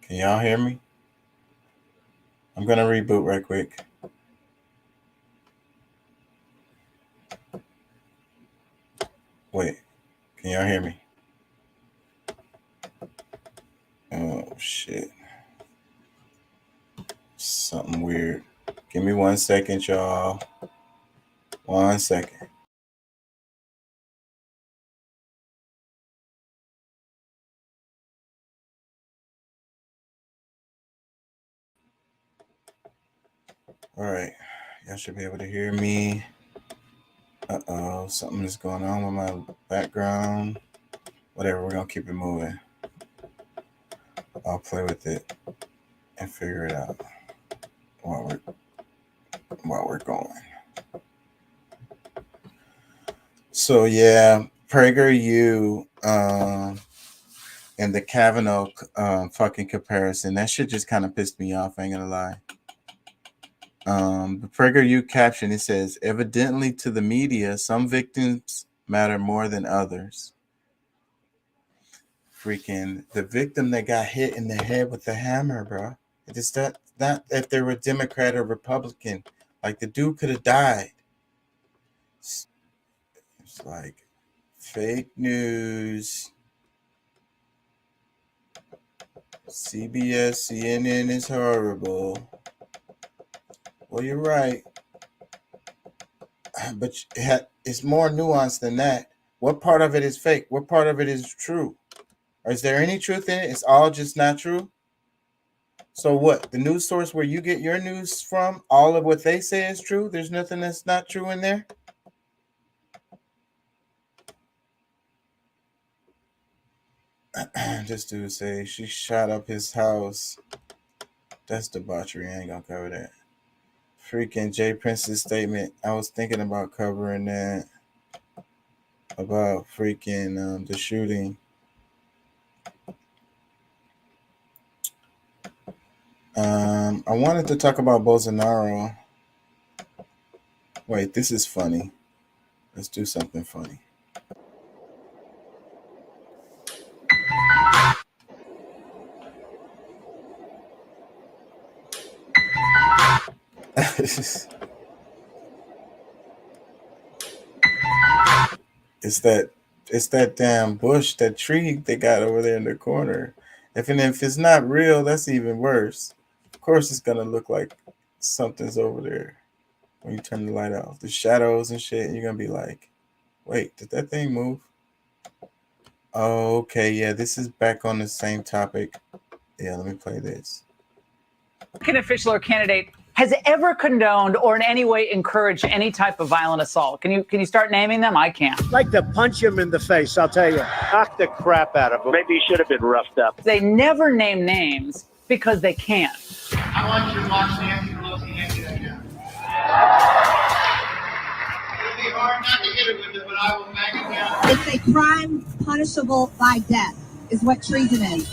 Can y'all hear me? I'm gonna reboot right quick. Wait, can y'all hear me? Oh shit. Something weird. Give me 1 second, y'all. 1 second. All right. Y'all should be able to hear me. Uh-oh. Something is going on with my background. Whatever. We're going to keep it moving. I'll play with it and figure it out while we're going. So yeah, PragerU and the Kavanaugh fucking comparison. That shit just kind of pissed me off. I ain't gonna lie. The PragerU caption, it says, evidently to the media, some victims matter more than others. Freaking the victim that got hit in the head with the hammer, bro. It's not if they were Democrat or Republican. Like, the dude could have died. It's like fake news. CBS, CNN is horrible. Well, you're right. But it's more nuanced than that. What part of it is fake? What part of it is true? Or is there any truth in it? It's all just not true? So what? The news source where you get your news from, all of what they say is true? There's nothing that's not true in there? This dude say she shot up his house. That's debauchery. I ain't gonna cover that. Freaking Jay Prince's statement. I was thinking about covering that. About freaking the shooting. I wanted to talk about Bolsonaro. Wait, this is funny. Let's do something funny. It's that damn bush, that tree they got over there in the corner. If it's not real, that's even worse. Of course, it's gonna look like something's over there when you turn the light off. The shadows and shit, and you're gonna be like, "Wait, did that thing move?" Oh, okay, yeah, this is back on the same topic. Yeah, let me play this. An official or candidate has ever condoned or in any way encouraged any type of violent assault? Can you start naming them? I can't. I'd like to punch him in the face, I'll tell you. Knock the crap out of him. Maybe he should have been roughed up. They never name names because they can't. I want you to watch Nancy Pelosi hand you that gun. It'll be hard not to hit her with it, but I will bang it down. It's a crime punishable by death, is what treason is.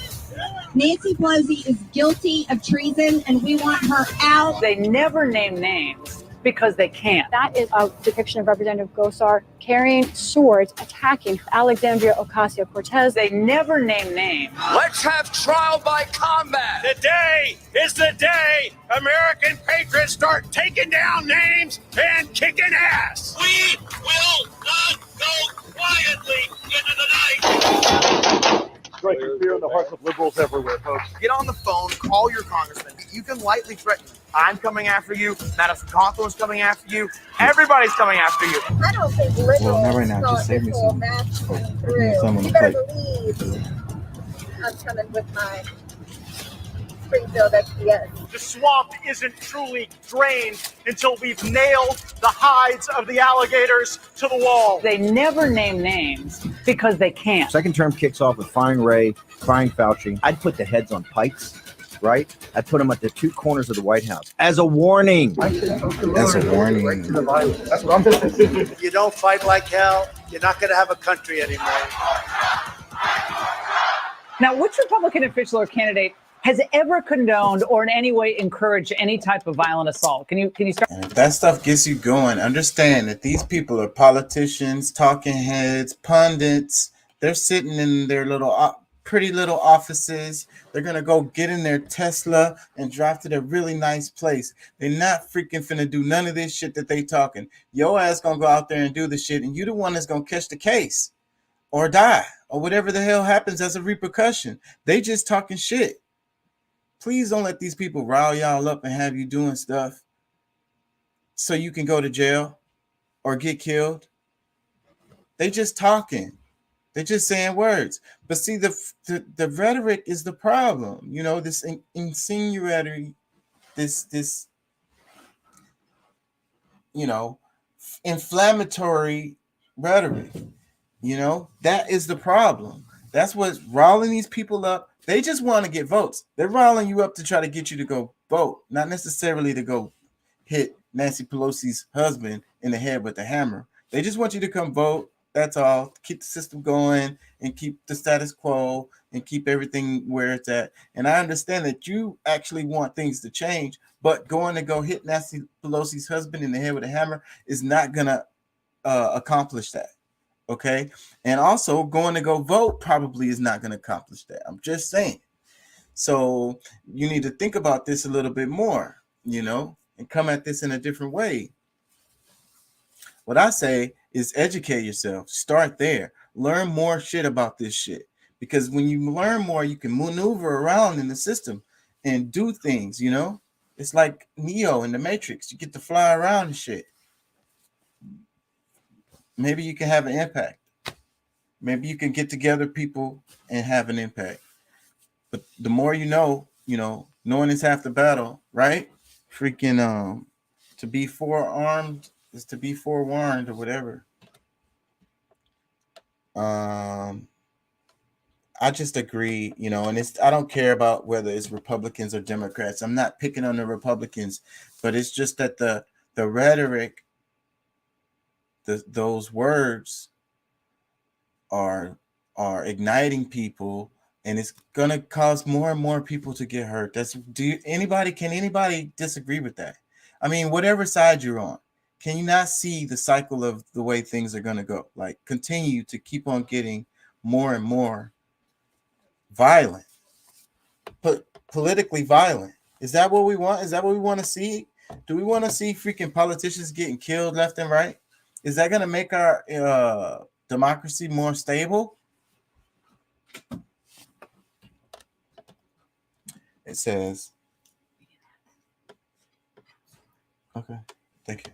Nancy Pelosi is guilty of treason, and we want her out. They never name names because they can't. That is a depiction of Representative Gosar carrying swords, attacking Alexandria Ocasio-Cortez. They never name names. Let's have trial by combat. Today is the day American patriots start taking down names and kicking ass. We will not go quietly into the night. Striking fear in the hearts of liberals everywhere, folks. Get on the phone, call your congressman. You can lightly threaten them. I'm coming after you. Madison Cawthorn's coming after you. Everybody's coming after you. I don't think liberals not right now. Just save me some. You better believe I'm coming with my Springfield XPS. The swamp isn't truly drained until we've nailed the hides of the alligators to the wall. They never name names because they can't. Second term kicks off with firing Ray, firing Fauci. I'd put the heads on pikes, right? I'd put them at the two corners of the White House as a warning. As a warning. That's what I'm saying. You don't fight like hell, you're not going to have a country anymore. Now, which Republican official or candidate has ever condoned or in any way encouraged any type of violent assault? Can you start? And if that stuff gets you going, understand that these people are politicians, talking heads, pundits. They're sitting in their little pretty little offices. They're gonna go get in their Tesla and drive to their really nice place. They're not freaking finna do none of this shit that they talking. Your ass gonna go out there and do the shit, and you the one that's gonna catch the case or die or whatever the hell happens as a repercussion. They just talking shit. Please don't let these people rile y'all up and have you doing stuff so you can go to jail or get killed. They just talking. They're just saying words. But see, the rhetoric is the problem. You know, this insinuatory, this you know, inflammatory rhetoric. You know, that is the problem. That's what's riling these people up. They just want to get votes. They're riling you up to try to get you to go vote, not necessarily to go hit Nancy Pelosi's husband in the head with a hammer. They just want you to come vote That's all. Keep the system going and keep the status quo and keep everything where it's at. And I understand that you actually want things to change, but going to go hit Nancy Pelosi's husband in the head with a hammer is not going to accomplish that. Okay. And also going to go vote probably is not going to accomplish that. I'm just saying. So you need to think about this a little bit more, you know, and come at this in a different way. What I say is educate yourself. Start there. Learn more shit about this shit. Because when you learn more, you can maneuver around in the system and do things, you know? It's like Neo in the Matrix. You get to fly around and shit. Maybe you can have an impact. Maybe you can get together people and have an impact. But the more you know, knowing is half the battle, right? Freaking to be forearmed is to be forewarned or whatever. I just agree, you know, and I don't care about whether it's Republicans or Democrats. I'm not picking on the Republicans, but it's just that the rhetoric, those words are igniting people, and it's gonna cause more and more people to get hurt. Can anybody disagree with that? I mean, whatever side you're on, can you not see the cycle of the way things are gonna go? Like, continue to keep on getting more and more violent, politically violent. Is that what we want? Is that what we want to see? Do we want to see freaking politicians getting killed left and right? Is that going to make our democracy more stable? It says, okay, thank you.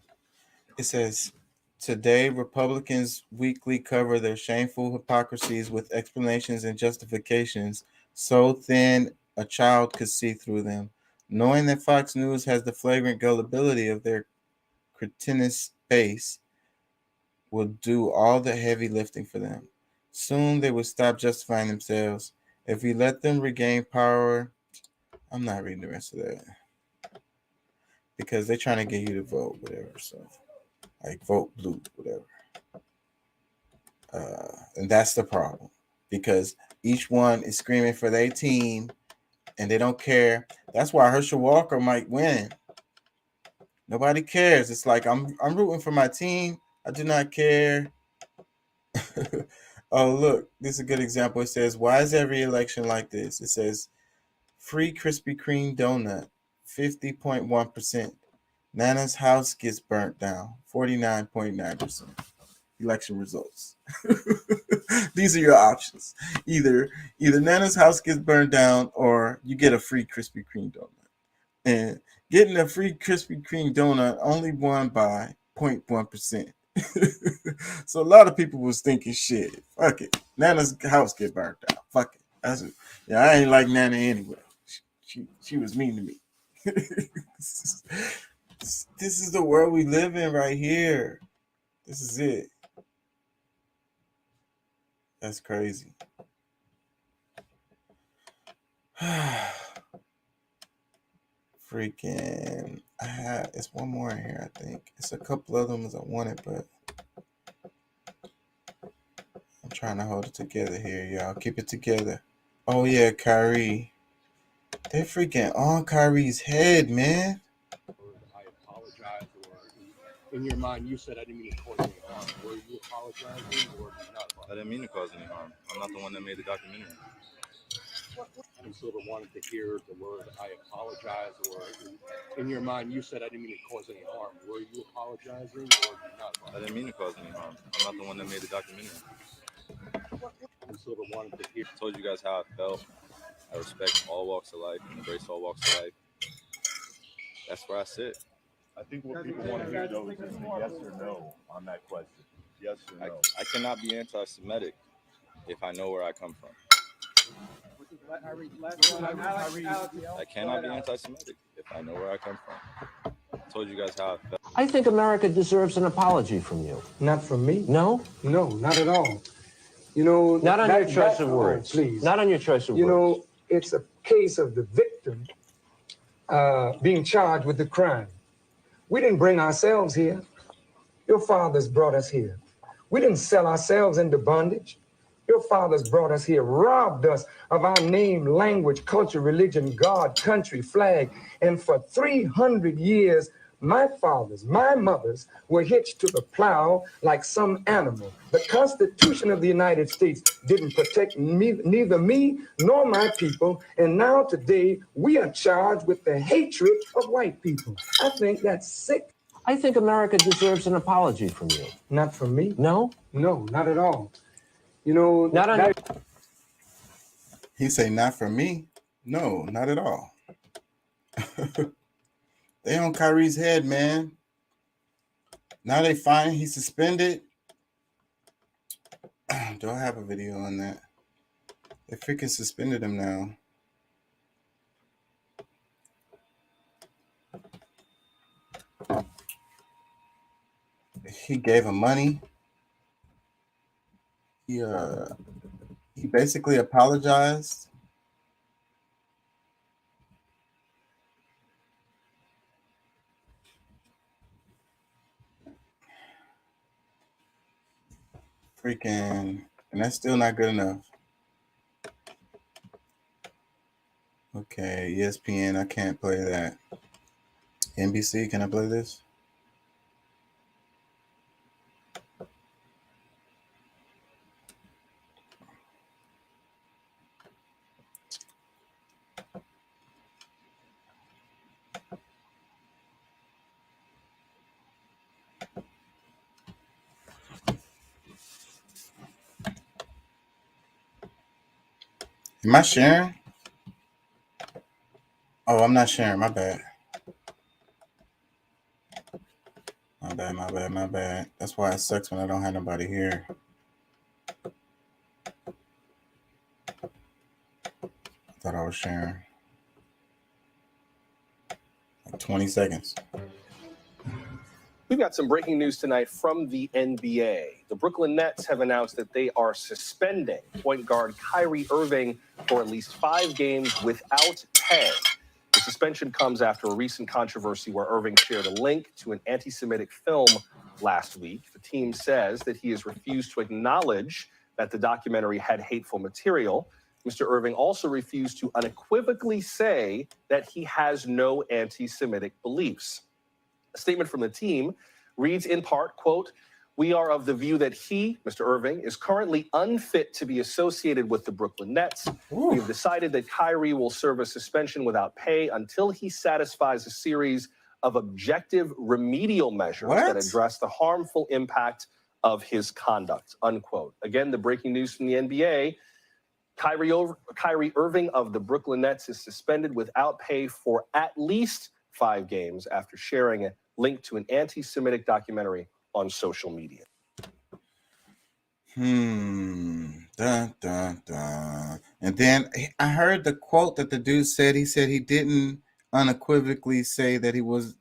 It says, today, Republicans weekly cover their shameful hypocrisies with explanations and justifications so thin a child could see through them. Knowing that Fox News has the flagrant gullibility of their cretinous base will do all the heavy lifting for them. Soon they will stop justifying themselves. If we let them regain power, I'm not reading the rest of that because they're trying to get you to vote, whatever. So, like, vote blue, whatever. And that's the problem, because each one is screaming for their team and they don't care. That's why Herschel Walker might win. Nobody cares. It's like, I'm rooting for my team. I do not care. Oh, look, this is a good example. It says, why is every election like this? It says, free Krispy Kreme donut, 50.1%. Nana's house gets burnt down, 49.9%. Election results. These are your options. Either Nana's house gets burned down or you get a free Krispy Kreme donut. And getting a free Krispy Kreme donut only won by 0.1%. So a lot of people was thinking, shit, fuck it. Nana's house get burnt down. Fuck it. I ain't like Nana anyway. She was mean to me. This is the world we live in right here. This is it. That's crazy. Freaking, it's one more in here, I think. It's a couple of them as I wanted, but I'm trying to hold it together here, y'all. Keep it together. Oh, yeah, Kyrie. They're freaking on Kyrie's head, man. I apologize, or in your mind, you said I didn't mean to cause any harm. Were you apologizing, or not? I didn't mean to cause any harm. I'm not the one that made the documentary. I sort of wanted to hear the word I apologize, or in your mind, you said I didn't mean to cause any harm. Were you apologizing, or not? I didn't mean to cause any harm. I'm not the one that made the documentary. I sort of wanted to hear. I told you guys how I felt. I respect all walks of life and embrace all walks of life. That's where I sit. I think what people want to hear, though, is just a yes or no on that question. Yes or no. I cannot be anti-Semitic if I know where I come from. I cannot be anti-Semitic if I know where I come from. I told you guys how I felt. I think America deserves an apology from you. Not from me. No? No, not at all. You know, not on your choice of words. Please. Not on your choice of words. You know, it's a case of the victim being charged with the crime. We didn't bring ourselves here. Your fathers brought us here. We didn't sell ourselves into bondage. Your fathers brought us here, robbed us of our name, language, culture, religion, God, country, flag. And for 300 years, my fathers, my mothers were hitched to the plow like some animal. The Constitution of the United States didn't protect me, neither me nor my people. And now today, we are charged with the hatred of white people. I think that's sick. I think America deserves an apology from you. Not from me. No? No, not at all. You know, Not on that, He say, not for me. No, not at all. They on Kyrie's head, man. Now they fine. He's suspended. Do I have a video on that? They freaking suspended him now. He gave him money. He basically apologized. Freaking, and that's still not good enough. Okay, ESPN, I can't play that. NBC, can I play this? Am I sharing? Oh, I'm not sharing. My bad. My bad. That's why it sucks when I don't have nobody here. I thought I was sharing. Like 20 seconds. We've got some breaking news tonight from the NBA. The Brooklyn Nets have announced that they are suspending point guard Kyrie Irving for at least 5 games without pay. The suspension comes after a recent controversy where Irving shared a link to an anti-Semitic film last week. The team says that he has refused to acknowledge that the documentary had hateful material. Mr. Irving also refused to unequivocally say that he has no anti-Semitic beliefs. A statement from the team reads in part, quote, "We are of the view that he, Mr. Irving, is currently unfit to be associated with the Brooklyn Nets. We have decided that Kyrie will serve a suspension without pay until he satisfies a series of objective remedial measures that address the harmful impact of his conduct," unquote. Again, the breaking news from the NBA, Kyrie Irving of the Brooklyn Nets is suspended without pay for at least 5 games after sharing a link to an anti-Semitic documentary on social media. Dun, dun, dun. And then I heard the quote that the dude said. He said he didn't unequivocally say that he wasn't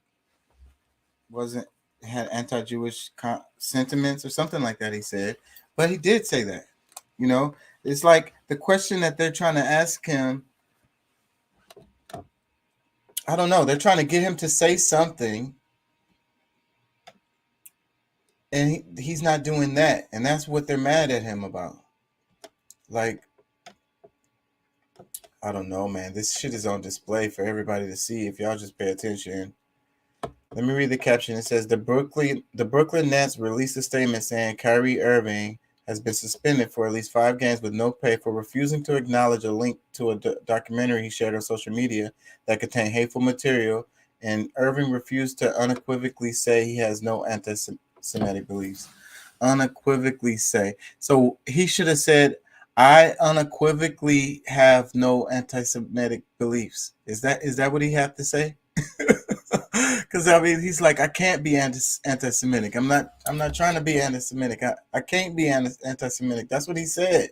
had anti-Jewish sentiments or something like that. He said, but he did say that. You know, it's like the question that they're trying to ask him. I don't know. They're trying to get him to say something. And he's not doing that. And that's what they're mad at him about. Like, I don't know, man. This shit is on display for everybody to see if y'all just pay attention. Let me read the caption. It says, the Brooklyn Nets released a statement saying Kyrie Irving has been suspended for at least 5 games with no pay for refusing to acknowledge a link to a documentary he shared on social media that contained hateful material. And Irving refused to unequivocally say he has no anti-Semitic beliefs. Unequivocally say. So he should have said, I unequivocally have no anti-Semitic beliefs. Is that what he had to say? Because I mean, he's like, I can't be anti-Semitic. I'm not trying to be anti-Semitic. I can't be anti-Semitic. That's what he said.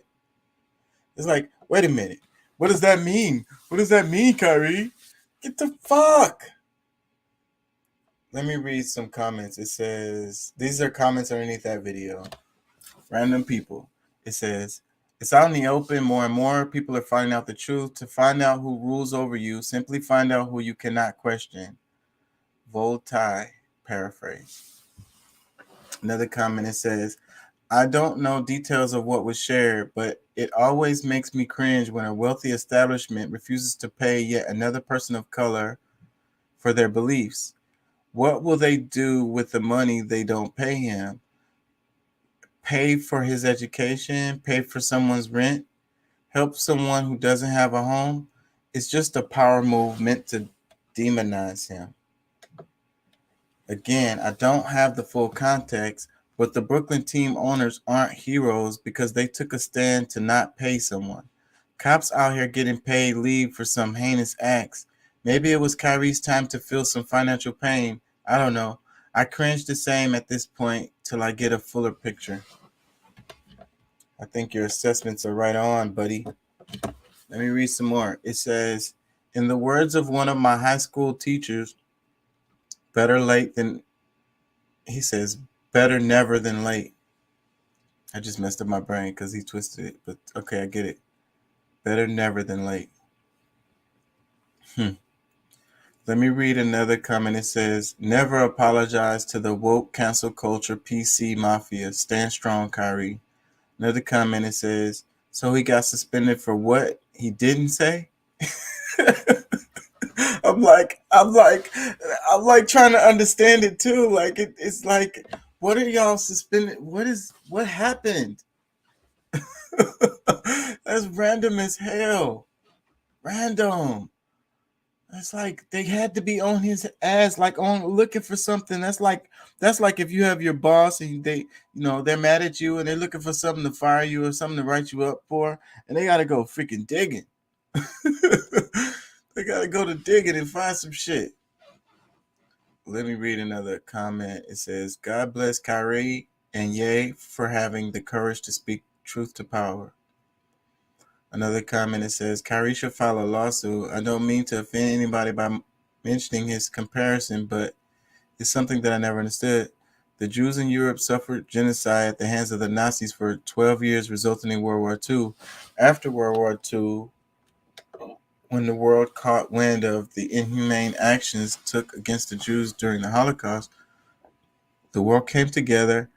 It's like, wait a minute. What does that mean? What does that mean, Kyrie? Get the fuck. Let me read some comments. It says, these are comments underneath that video. Random people. It says, it's out in the open. More and more people are finding out the truth. To find out who rules over you, simply find out who you cannot question. Voltaire, paraphrase. Another comment, it says, I don't know details of what was shared, but it always makes me cringe when a wealthy establishment refuses to pay yet another person of color for their beliefs. What will they do with the money they don't pay him? Pay for his education, pay for someone's rent, help someone who doesn't have a home? It's just a power move meant to demonize him. Again, I don't have the full context, but the Brooklyn team owners aren't heroes because they took a stand to not pay someone. Cops out here getting paid leave for some heinous acts. Maybe it was Kyrie's time to feel some financial pain. I don't know. I cringe the same at this point till I get a fuller picture. I think your assessments are right on, buddy. Let me read some more. It says, in the words of one of my high school teachers, better never than late. I just messed up my brain because he twisted it, but okay, I get it. Better never than late. Let me read another comment. It says, never apologize to the woke cancel culture PC mafia. Stand strong, Kyrie. Another comment, it says, so he got suspended for what he didn't say? I'm like trying to understand it too. Like it's like, what are y'all suspended? What happened? That's random as hell. Random. It's like they had to be on his ass, like on looking for something. That's like if you have your boss and they're mad at you and they're looking for something to fire you or something to write you up for, and they gotta go freaking digging. They gotta go to digging and find some shit. Let me read another comment. It says, God bless Kyrie and Ye for having the courage to speak truth to power. Another comment, it says, Kyrie should file a lawsuit. I don't mean to offend anybody by mentioning his comparison, but it's something that I never understood. The Jews in Europe suffered genocide at the hands of the Nazis for 12 years, resulting in World War II. After World War II, when the world caught wind of the inhumane actions took against the Jews during the Holocaust, the world came together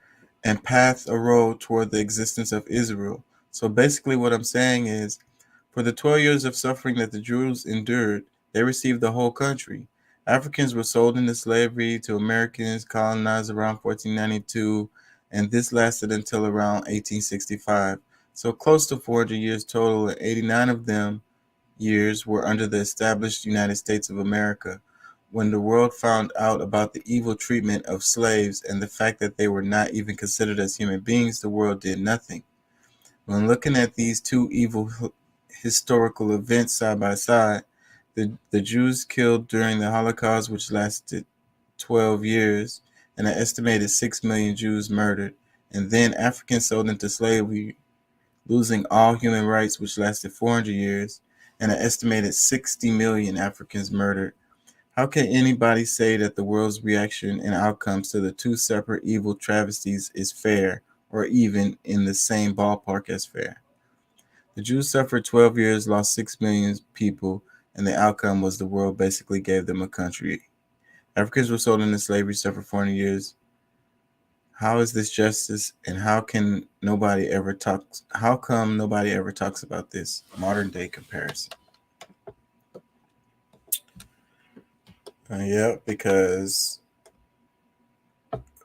and pathed a road toward the existence of Israel. So basically what I'm saying is, for the 12 years of suffering that the Jews endured, they received the whole country. Africans were sold into slavery to Americans colonized around 1492, and this lasted until around 1865. So close to 400 years total, and 89 of them years were under the established United States of America. When the world found out about the evil treatment of slaves and the fact that they were not even considered as human beings, the world did nothing. When looking at these two evil historical events side by side, the Jews killed during the Holocaust, which lasted 12 years, and an estimated 6 million Jews murdered, and then Africans sold into slavery, losing all human rights, which lasted 400 years, and an estimated 60 million Africans murdered. How can anybody say that the world's reaction and outcomes to the two separate evil travesties is fair, or even in the same ballpark as fair? The Jews suffered 12 years, lost 6 million people, and the outcome was the world basically gave them a country. Africans were sold into slavery, suffered 400 years. How is this justice, and how come nobody ever talks about this? Modern day comparison. Yeah, because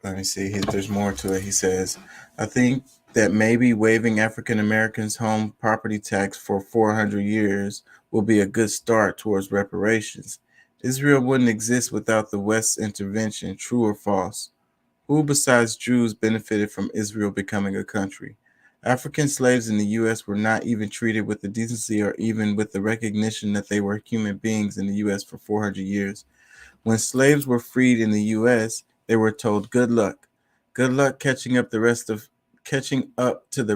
let me see, there's more to it. He says, I think that maybe waiving African Americans' home property tax for 400 years will be a good start towards reparations. Israel wouldn't exist without the West's intervention, true or false? Who besides Jews benefited from Israel becoming a country? African slaves in the U.S. were not even treated with the decency or even with the recognition that they were human beings in the U.S. for 400 years. When slaves were freed in the U.S., they were told, good luck. Good luck catching up to the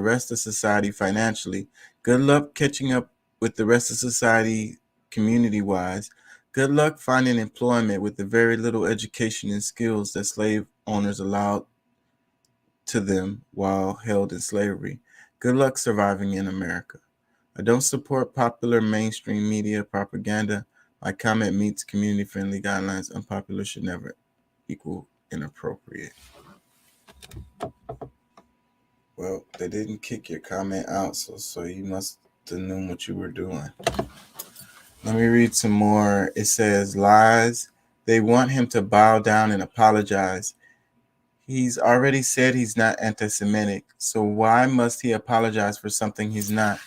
rest of society financially. Good luck catching up with the rest of society community-wise. Good luck finding employment with the very little education and skills that slave owners allowed to them while held in slavery. Good luck surviving in America. I don't support popular mainstream media propaganda. My comment meets community-friendly guidelines. Unpopular should never equal inappropriate. Well, they didn't kick your comment out, so you must have known what you were doing. Let me read some more. It says, lies. They want him to bow down and apologize. He's already said he's not anti-Semitic, so why must he apologize for something he's not?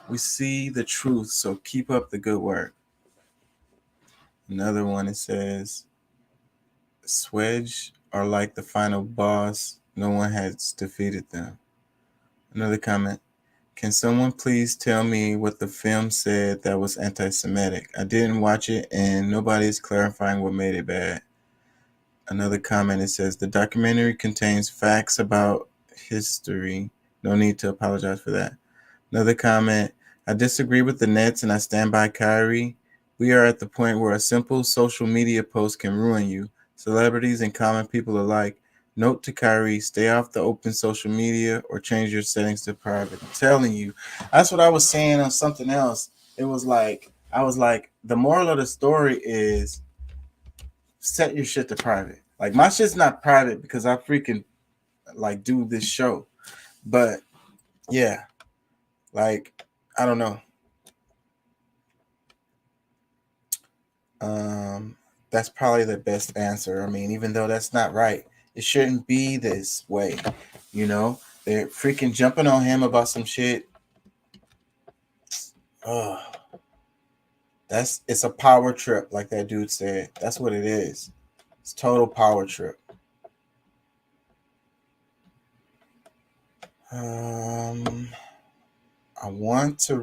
We see the truth, so keep up the good work. Another one, it says, Swedge are like the final boss. No one has defeated them. Another comment. Can someone please tell me what the film said that was anti-Semitic? I didn't watch it, and nobody is clarifying what made it bad. Another comment, it says, the documentary contains facts about history. No need to apologize for that. Another comment, I disagree with the Nets and I stand by Kyrie. We are at the point where a simple social media post can ruin you. Celebrities and common people alike. Note to Kyrie, stay off the open social media or change your settings to private. I'm telling you, that's what I was saying on something else. It was like, I was like, the moral of the story is set your shit to private. Like, my shit's not private because I freaking like do this show. But yeah, like, I don't know. That's probably the best answer. I mean, even though that's not right, it shouldn't be this way. You know, they're freaking jumping on him about some shit. It's a power trip, like that dude said. That's what it is. It's total power trip. I want to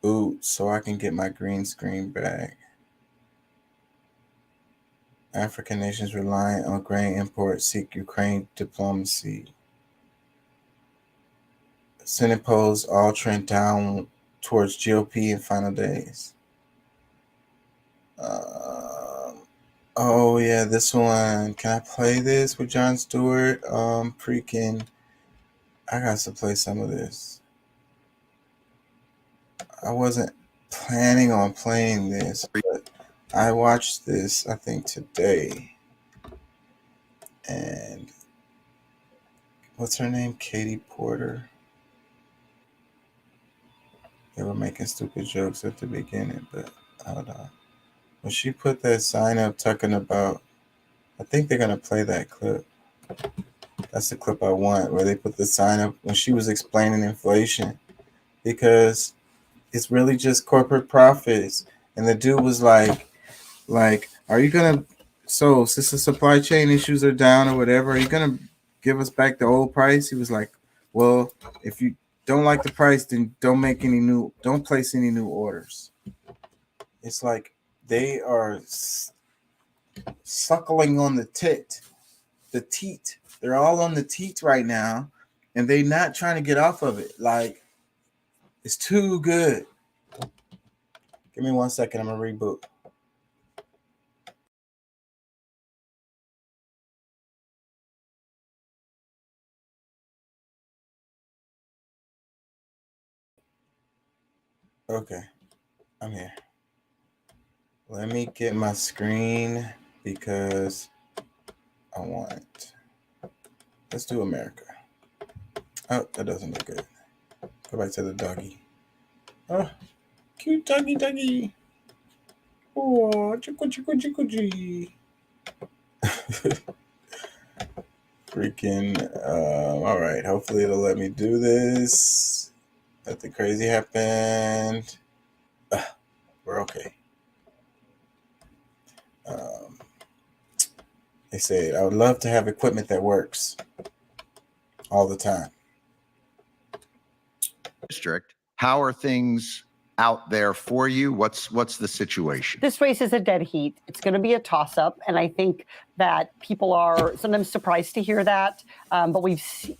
reboot so I can get my green screen back. African nations reliant on grain imports seek Ukraine diplomacy. Senate polls all trend down towards GOP in final days. Oh yeah, this one. Can I play this with Jon Stewart? Freaking, I got to play some of this. I wasn't planning on playing this, but I watched this, I think, today. And what's her name? Katie Porter. They were making stupid jokes at the beginning, but hold on. When she put that sign up talking about, I think they're going to play that clip. That's the clip I want, where they put the sign up when she was explaining inflation, because it's really just corporate profits. And the dude was like, are you going to, so since the supply chain issues are down or whatever, are you going to give us back the old price? He was like, well, if you don't like the price, then don't place any new orders. It's like they are suckling on the teat. They're all on the teat right now, and they're not trying to get off of it. Like, it's too good. Give me 1 second. I'm going to reboot. Okay, I'm here. Let me get my screen because I want. Let's do America. Oh, that doesn't look good. Go back to the doggy. Oh, cute doggy. Oh, chiku. Freaking. All right. Hopefully it'll let me do this. Nothing crazy happened. We're okay. They said, I would love to have equipment that works all the time. District, how are things out there for you? What's the situation? This race is a dead heat. It's going to be a toss-up, and I think that people are sometimes surprised to hear that. But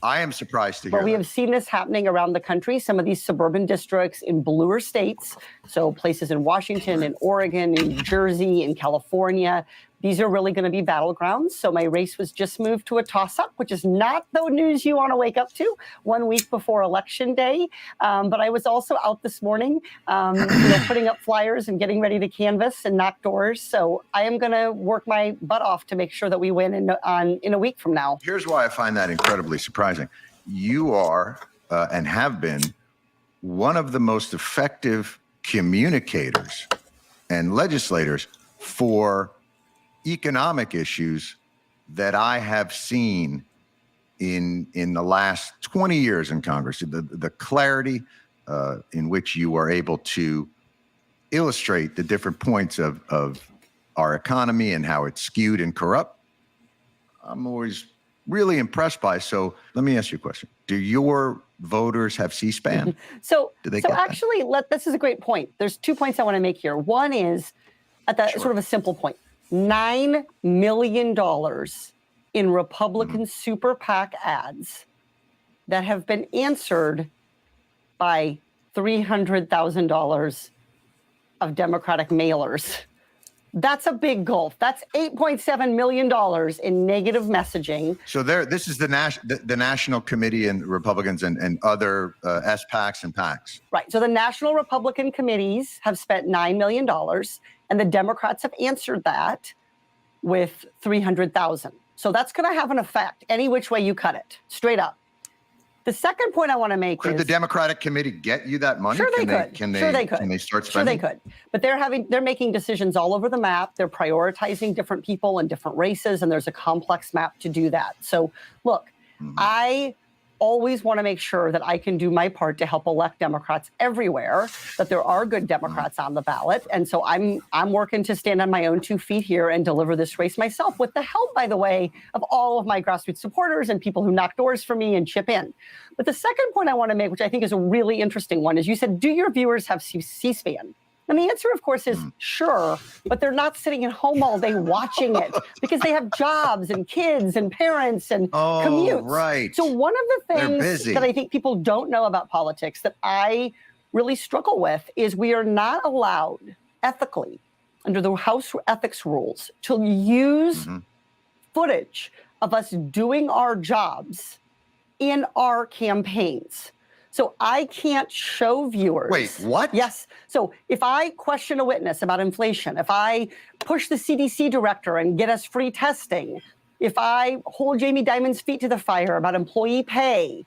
I am surprised to hear. But we have seen this happening around the country. Some of these suburban districts in bluer states, so places in Washington, in Oregon, in New Jersey, in California. These are really going to be battlegrounds. So my race was just moved to a toss-up, which is not the news you want to wake up to 1 week before Election Day. But I was also out this morning, putting up flyers and getting ready to canvass and knock doors. So I am going to work my butt off to make sure that we win in a week from now. Here's why I find that incredibly surprising. you are and have been one of the most effective communicators and legislators for economic issues that I have seen in the last 20 years in Congress. The clarity in which you are able to illustrate the different points of our economy and how it's skewed and corrupt, I'm always really impressed by. So let me ask you a question. Do your voters have C-SPAN? So, Do they so get that? actually, this is a great point. There's 2 points I want to make here. One is at that sort of a simple point. $9 million in Republican super PAC ads that have been answered by $300,000 of Democratic mailers. That's a big gulf. That's $8.7 million in negative messaging. So this is the National Committee and Republicans and other SPACs and PACs. Right. So the National Republican committees have spent $9 million, and the Democrats have answered that with $300,000. So that's going to have an effect any which way you cut it, straight up. The second point I want to make Could is the Democratic committee get you that money? Sure they could. Can Sure they could. Can they start Sure they spending? could. But they're making decisions all over the map. They're prioritizing different people and different races, and there's a complex map to do that. So look, I always want to make sure that I can do my part to help elect Democrats everywhere, that there are good Democrats on the ballot. And so I'm working to stand on my own 2 feet here and deliver this race myself with the help, by the way, of all of my grassroots supporters and people who knock doors for me and chip in. But the second point I want to make, which I think is a really interesting one, is you said, do your viewers have C-SPAN? And the answer, of course, is sure, but they're not sitting at home all day watching it because they have jobs and kids and parents and commutes. Right. So one of the They're things busy. that I think people don't know about politics that I really struggle with is we are not allowed ethically under the House ethics rules to use footage of us doing our jobs in our campaigns. So I can't show viewers. Wait, what? Yes. So if I question a witness about inflation, if I push the CDC director and get us free testing, if I hold Jamie Dimon's feet to the fire about employee pay,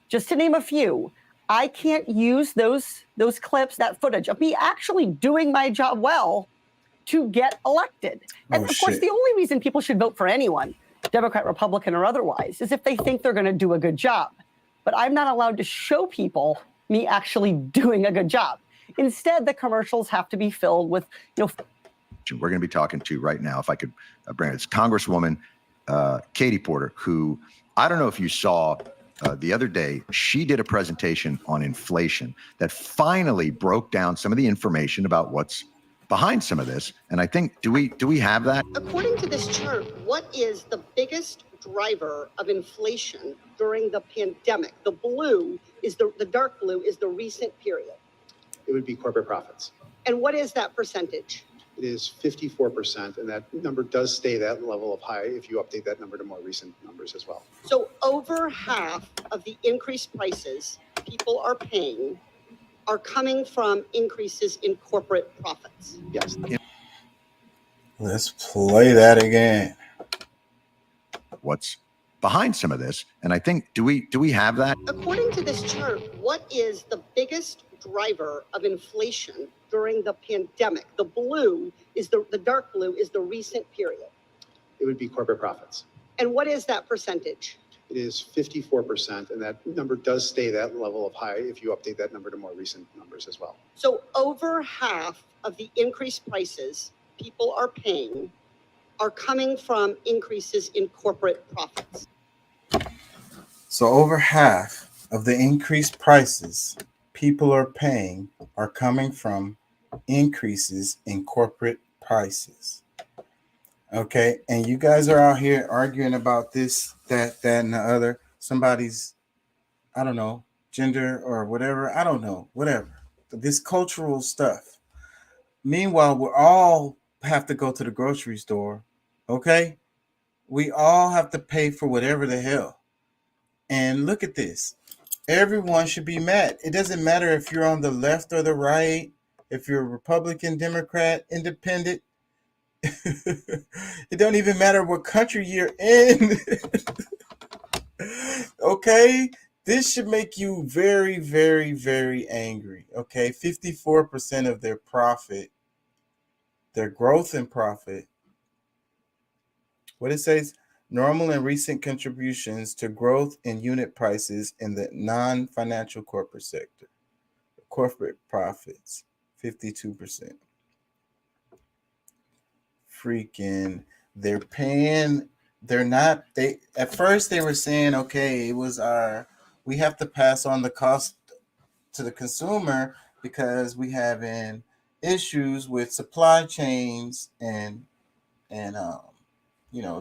just to name a few, I can't use those clips, that footage of me actually doing my job well to get elected. And of course, the only reason people should vote for anyone, Democrat, Republican, or otherwise, is if they think they're going to do a good job. But I'm not allowed to show people me actually doing a good job. Instead, the commercials have to be filled with, We're going to be talking to right now, if I could bring it, it's Congresswoman Katie Porter, who I don't know if you saw the other day, she did a presentation on inflation that finally broke down some of the information about what's behind some of this. And I think, do we have that? According to this chart, what is the biggest driver of inflation during the pandemic? The dark blue is the recent period. It would be corporate profits. And what is that percentage? It is 54%, and that number does stay that level of high if you update that number to more recent numbers as well. So over half of the increased prices people are paying are coming from increases in corporate profits. Yes. Let's play that again. What's behind some of this? And I think, do we have that? According to this chart, what is the biggest driver of inflation during the pandemic? The dark blue is the recent period. It would be corporate profits. And what is that percentage? It is 54%, and that number does stay that level of high if you update that number to more recent numbers as well. So over half of the increased prices people are paying are coming from increases in corporate profits. So over half of the increased prices people are paying are coming from increases in corporate prices. Okay, and you guys are out here arguing about this, that, and the other. Somebody's, I don't know, gender or whatever. I don't know, whatever. This cultural stuff. Meanwhile, we all have to go to the grocery store. Okay, we all have to pay for whatever the hell. And look at this. Everyone should be mad. It doesn't matter if you're on the left or the right, if you're a Republican, Democrat, Independent. It don't even matter what country you're in. Okay, This should make you very, very, very angry. Okay, 54% of their profit, their growth in profit. What it says, normal and recent contributions to growth in unit prices in the non-financial corporate sector. Corporate profits, 52%. Freaking, they're paying, at first they were saying, okay, we have to pass on the cost to the consumer because we having issues with supply chains and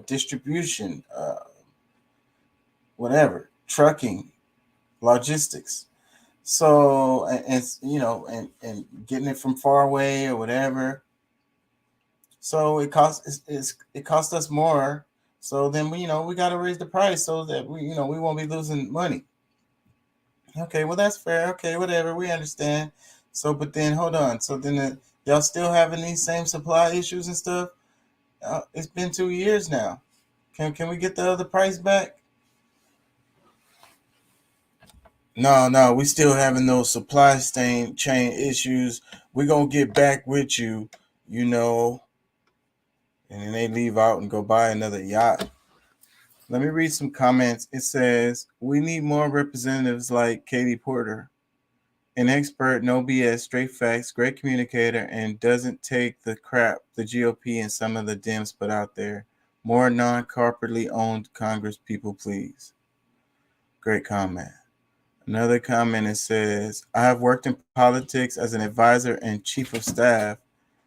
distribution, whatever, trucking, logistics. So and getting it from far away or whatever. So it costs us more. So then we got to raise the price so that we won't be losing money. Okay, well that's fair. Okay, whatever, we understand. So, but then hold on. So then y'all still having these same supply issues and stuff? It's been 2 years now. Can we get the other price back? No, we still having those supply chain issues. We're gonna get back with you, and then they leave out and go buy another yacht. Let me read some comments. It says, we need more representatives like Katie Porter, an expert, no BS, straight facts, great communicator, and doesn't take the crap the GOP and some of the Dems put out there. More non-corporately owned Congress people, please. Great comment. Another comment, it says, I have worked in politics as an advisor and chief of staff.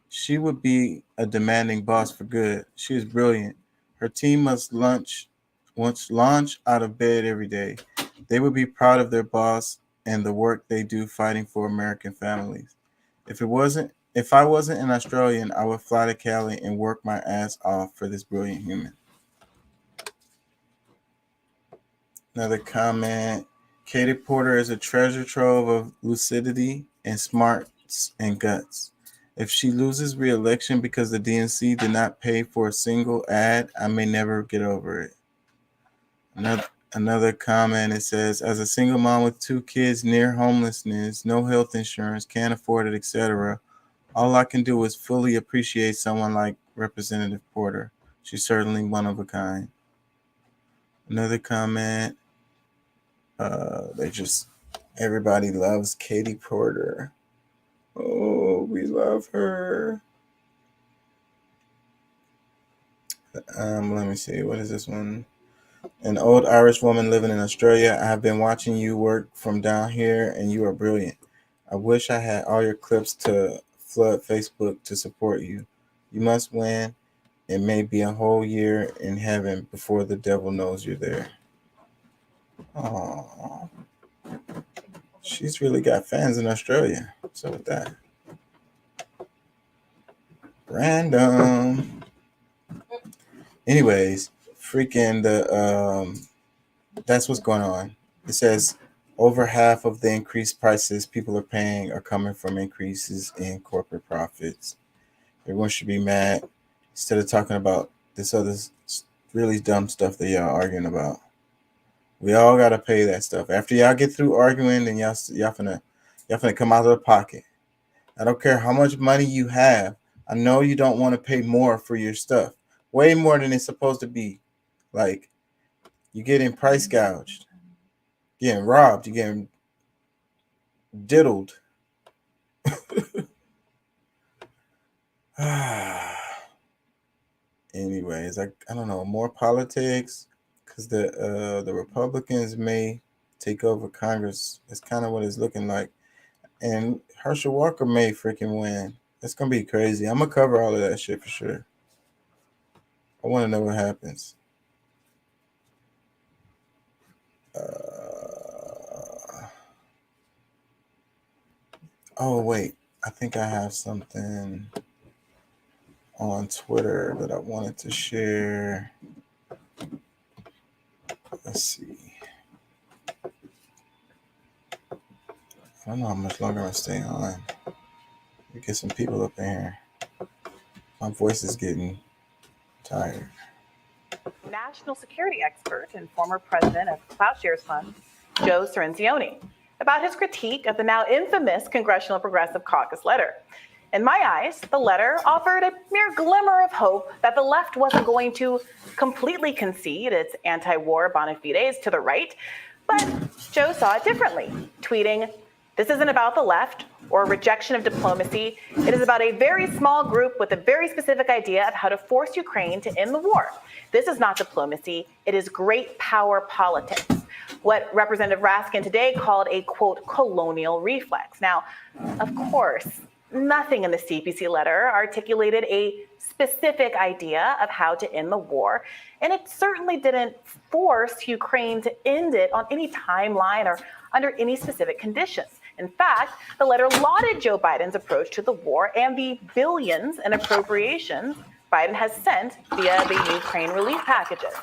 She would be a demanding boss for good. She is brilliant. Her team must launch out of bed every day. They would be proud of their boss and the work they do fighting for American families. If I wasn't an Australian, I would fly to Cali and work my ass off for this brilliant human. Another comment. Katie Porter is a treasure trove of lucidity and smarts and guts. If she loses re-election because the DNC did not pay for a single ad, I may never get over it. Another comment, it says, as a single mom with 2 kids near homelessness, no health insurance, can't afford it, etc., all I can do is fully appreciate someone like Representative Porter. She's certainly one of a kind. Another comment, everybody loves Katie Porter. Oh, we love her. Let me see. What is this one? An old Irish woman living in Australia. I have been watching you work from down here, and you are brilliant. I wish I had all your clips to flood Facebook to support you. You must win. It may be a whole year in heaven before the devil knows you're there. Oh, she's really got fans in Australia. What's up with that? Random. Anyways, freaking that's what's going on. It says over half of the increased prices people are paying are coming from increases in corporate profits. Everyone should be mad instead of talking about this other really dumb stuff that y'all arguing about. We all gotta pay that stuff. After y'all get through arguing, then y'all finna come out of the pocket. I don't care how much money you have. I know you don't want to pay more for your stuff. Way more than it's supposed to be. Like, you're getting price gouged. You're getting robbed. You're getting diddled. Anyways, I don't know. More politics. Because the Republicans may take over Congress. That's kind of what it's looking like. And Herschel Walker may freaking win. It's going to be crazy. I'm going to cover all of that shit for sure. I want to know what happens. Oh, wait. I think I have something on Twitter that I wanted to share. Let's see. I don't know how much longer I stay on. We get some people up in here. My voice is getting tired. National security expert and former president of Plowshares Fund, Joe Cirincione, about his critique of the now infamous Congressional Progressive Caucus letter. In my eyes, the letter offered a mere glimmer of hope that the left wasn't going to completely concede its anti-war bona fides to the right, but Joe saw it differently, tweeting, "This isn't about the left or rejection of diplomacy. It is about a very small group with a very specific idea of how to force Ukraine to end the war. This is not diplomacy. It is great power politics." What Representative Raskin today called a, quote, colonial reflex. Now, of course, nothing in the CPC letter articulated a specific idea of how to end the war, and it certainly didn't force Ukraine to end it on any timeline or under any specific conditions. In fact, the letter lauded Joe Biden's approach to the war and the billions in appropriations Biden has sent via the Ukraine relief packages.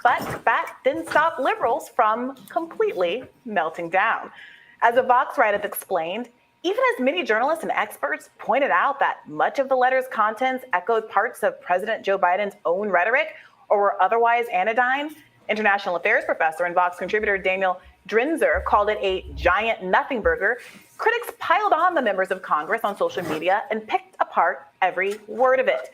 But that didn't stop liberals from completely melting down. As a Vox write-up explained, even as many journalists and experts pointed out that much of the letter's contents echoed parts of President Joe Biden's own rhetoric or were otherwise anodyne, international affairs professor and Vox contributor Daniel Drinzer called it a giant nothing burger. Critics piled on the members of Congress on social media and picked apart every word of it.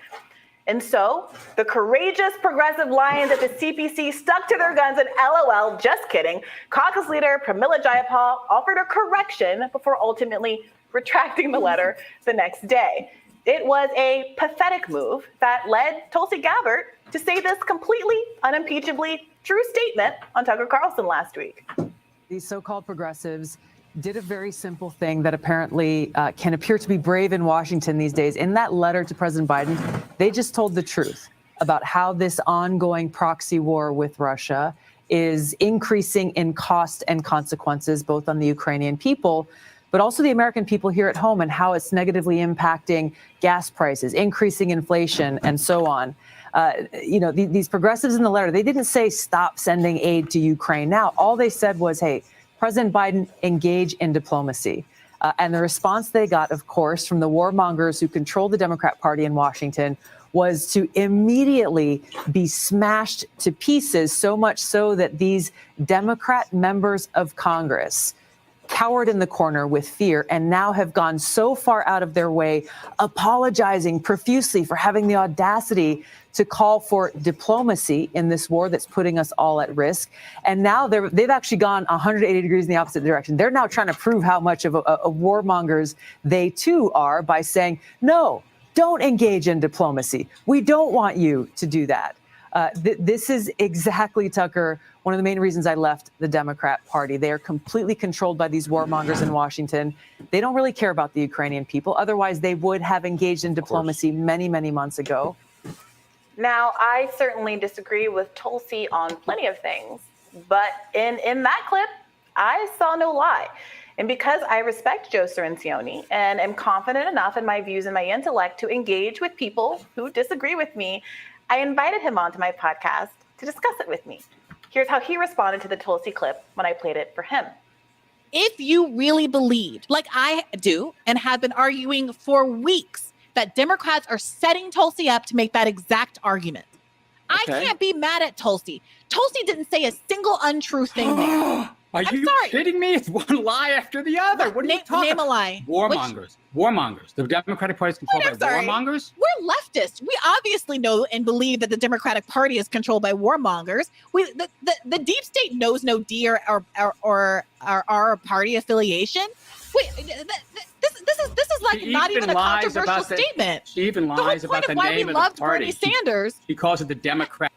And so the courageous progressive lions at the CPC stuck to their guns and LOL, just kidding. Caucus leader Pramila Jayapal offered a correction before ultimately retracting the letter the next day. It was a pathetic move that led Tulsi Gabbard to say this completely unimpeachably true statement on Tucker Carlson last week. These so-called progressives did a very simple thing that apparently can appear to be brave in Washington these days. In that letter to President Biden, they just told the truth about how this ongoing proxy war with Russia is increasing in cost and consequences, both on the Ukrainian people, but also the American people here at home, and how it's negatively impacting gas prices, increasing inflation, and so on. These progressives in the letter, they didn't say stop sending aid to Ukraine now. All they said was, hey, President Biden, engage in diplomacy. And the response they got, of course, from the warmongers who control the Democrat Party in Washington was to immediately be smashed to pieces, so much so that these Democrat members of Congress cowered in the corner with fear and now have gone so far out of their way, apologizing profusely for having the audacity to call for diplomacy in this war that's putting us all at risk. And now they've actually gone 180 degrees in the opposite direction. They're now trying to prove how much of a warmongers they too are by saying, no, don't engage in diplomacy. We don't want you to do that. This is exactly, Tucker, one of the main reasons I left the Democrat Party. They are completely controlled by these warmongers in Washington. They don't really care about the Ukrainian people. Otherwise, they would have engaged in diplomacy many, many months ago. Now, I certainly disagree with Tulsi on plenty of things, but in that clip, I saw no lie. And because I respect Joe Cirincione and am confident enough in my views and my intellect to engage with people who disagree with me, I invited him onto my podcast to discuss it with me. Here's how he responded to the Tulsi clip when I played it for him. If you really believed, like I do and have been arguing for weeks, that Democrats are setting Tulsi up to make that exact argument, I can't be mad at Tulsi. Tulsi didn't say a single untrue thing there. Are you kidding me? It's one lie after the other. What are you talking about? Name a lie. Warmongers. Warmongers. The Democratic Party is controlled by warmongers? We're leftists. We obviously know and believe that the Democratic Party is controlled by warmongers. The deep state knows no D or our party affiliation. Wait, this is like not even a controversial statement. She even lies about the name of the party. Bernie Sanders. She calls it the Democrat.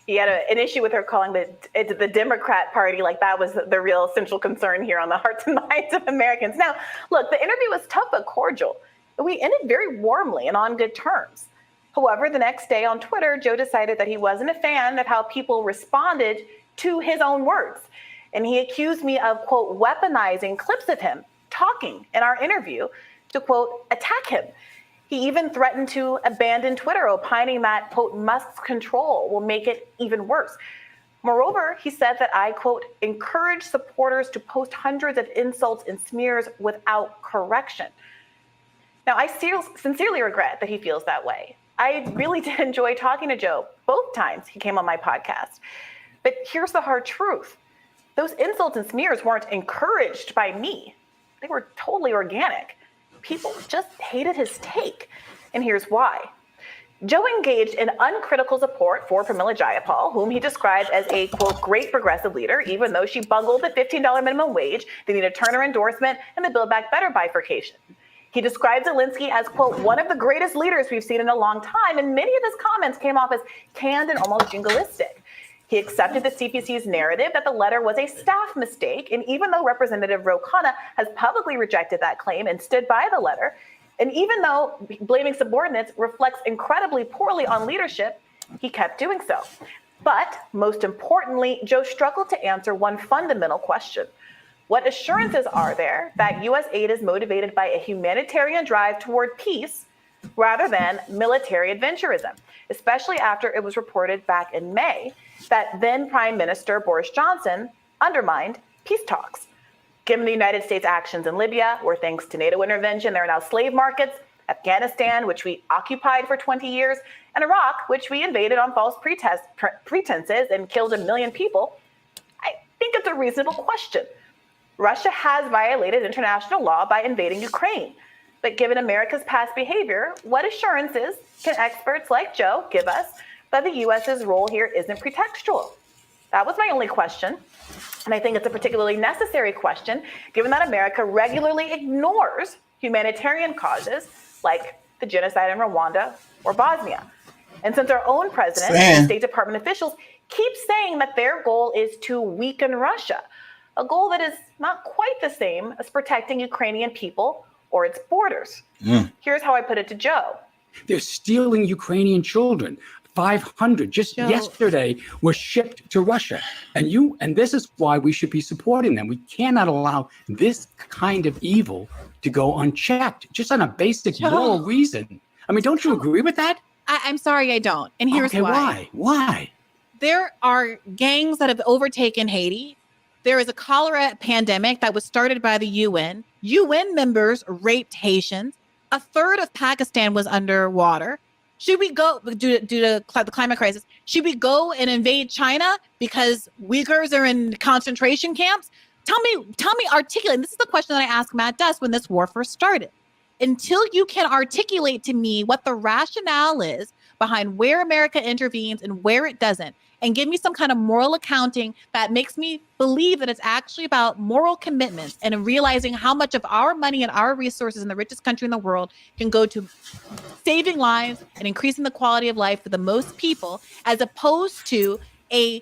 He had an issue with her calling it the Democrat Party, like that was the real central concern here on the hearts and minds of Americans. Now, look, the interview was tough but cordial. We ended very warmly and on good terms. However, the next day on Twitter, Joe decided that he wasn't a fan of how people responded to his own words. And he accused me of, quote, weaponizing clips of him talking in our interview to, quote, attack him. He even threatened to abandon Twitter, opining that, quote, Musk's control will make it even worse. Moreover, he said that I, quote, encourage supporters to post hundreds of insults and smears without correction. Now, I sincerely regret that he feels that way. I really did enjoy talking to Joe both times he came on my podcast. But here's the hard truth. Those insults and smears weren't encouraged by me. They were totally organic. People just hated his take. And here's why. Joe engaged in uncritical support for Pramila Jayapal, whom he described as a, quote, great progressive leader, even though she bungled the $15 minimum wage, the Nina Turner endorsement, and the Build Back Better bifurcation. He described Zelensky as, quote, one of the greatest leaders we've seen in a long time, and many of his comments came off as canned and almost jingoistic. He accepted the CPC's narrative that the letter was a staff mistake, and even though Representative Ro Khanna has publicly rejected that claim and stood by the letter, and even though blaming subordinates reflects incredibly poorly on leadership, he kept doing so. But most importantly, Joe struggled to answer one fundamental question. What assurances are there that U.S. aid is motivated by a humanitarian drive toward peace rather than military adventurism, especially after it was reported back in May that then Prime Minister Boris Johnson undermined peace talks? Given the United States' actions in Libya, where thanks to NATO intervention, there are now slave markets, Afghanistan, which we occupied for 20 years, and Iraq, which we invaded on false pretenses and killed 1 million people, I think it's a reasonable question. Russia has violated international law by invading Ukraine. But given America's past behavior, what assurances can experts like Joe give us that the U.S.'s role here isn't pretextual? That was my only question. And I think it's a particularly necessary question, given that America regularly ignores humanitarian causes like the genocide in Rwanda or Bosnia. And since our own president and State Department officials keep saying that their goal is to weaken Russia, a goal that is not quite the same as protecting Ukrainian people or its borders. Here's how I put it to Joe. They're stealing Ukrainian children. 500 just yesterday were shipped to Russia. And this is why we should be supporting them. We cannot allow this kind of evil to go unchecked, just on a basic moral reason. I mean, don't you agree with that? I'm sorry, I don't. And here's why. Why? There are gangs that have overtaken Haiti. There is a cholera pandemic that was started by the UN. UN members raped Haitians. A third of Pakistan was underwater. Should we go, due to the climate crisis, should we go and invade China because Uyghurs are in concentration camps? Tell me, articulate. And this is the question that I asked Matt Duss when this war first started. Until you can articulate to me what the rationale is behind where America intervenes and where it doesn't, and give me some kind of moral accounting that makes me believe that it's actually about moral commitments and realizing how much of our money and our resources in the richest country in the world can go to saving lives and increasing the quality of life for the most people, as opposed to a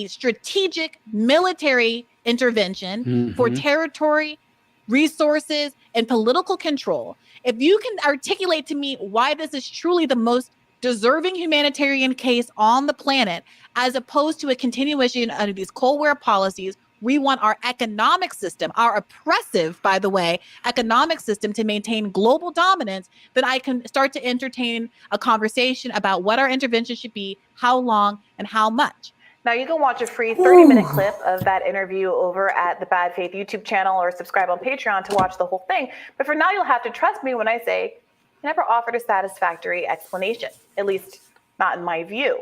strategic military intervention for territory, resources, and political control. If you can articulate to me why this is truly the most deserving humanitarian case on the planet, as opposed to a continuation of these Cold War policies, we want our economic system, our oppressive, by the way, economic system to maintain global dominance, then I can start to entertain a conversation about what our intervention should be, how long, and how much. Now, you can watch a free 30-minute clip of that interview over at the Bad Faith YouTube channel or subscribe on Patreon to watch the whole thing. But for now, you'll have to trust me when I say he never offered a satisfactory explanation, at least not in my view.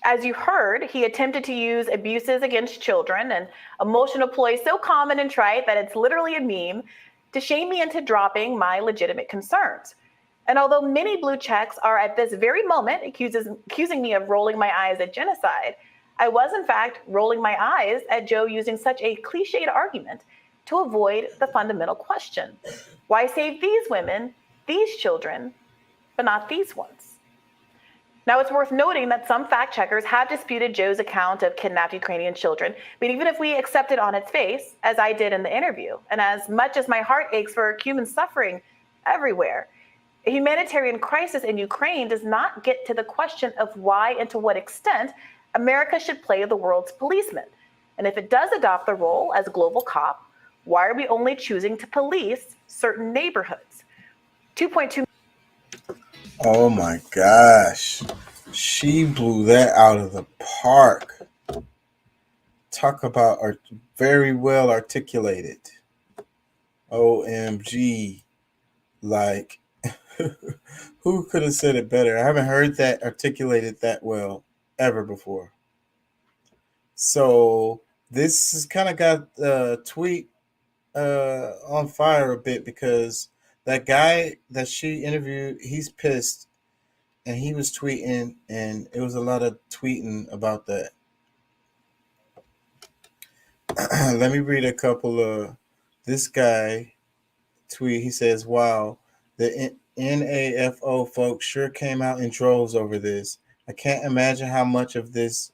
As you heard, he attempted to use abuses against children, an emotional ploy so common and trite that it's literally a meme, to shame me into dropping my legitimate concerns. And although many blue checks are at this very moment accusing me of rolling my eyes at genocide, I was in fact rolling my eyes at Joe using such a cliched argument to avoid the fundamental question. Why save these women, these children, but not these ones? Now, it's worth noting that some fact checkers have disputed Joe's account of kidnapped Ukrainian children, but even if we accept it on its face, as I did in the interview, and as much as my heart aches for human suffering everywhere, a humanitarian crisis in Ukraine does not get to the question of why and to what extent America should play the world's policeman. And if it does adopt the role as global cop, why are we only choosing to police certain neighborhoods? 2.2. Oh my gosh. She blew that out of the park. Talk about very well articulated. OMG. Like, who could have said it better? I haven't heard that articulated that well ever before. So this has kind of got the tweet on fire a bit because that guy that she interviewed, he's pissed, and he was tweeting, and it was a lot of tweeting about that. Let me read a couple of this guy tweet. He says, "Wow, the NAFO folks sure came out in droves over this. I can't imagine how much of this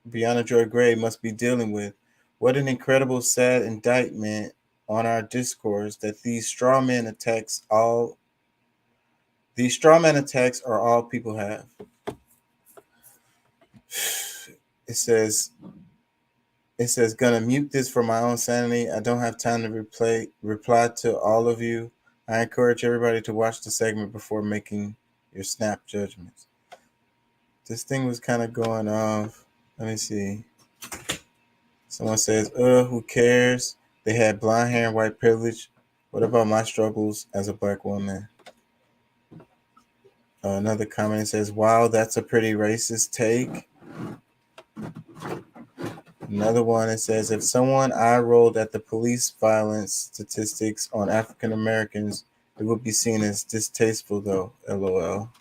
Brianna Joy Gray must be dealing with. What an incredible, sad indictment on our discourse that these straw man attacks are all people have." It says, gonna mute this for my own sanity. I don't have time to reply to all of you. I encourage everybody to watch the segment before making your snap judgments. This thing was kind of going off. Let me see. Someone says, who cares? They had blonde hair and white privilege. What about my struggles as a black woman? Another comment says, wow, that's a pretty racist take. Another one, it says, if someone eye rolled at the police violence statistics on African Americans, it would be seen as distasteful though, LOL.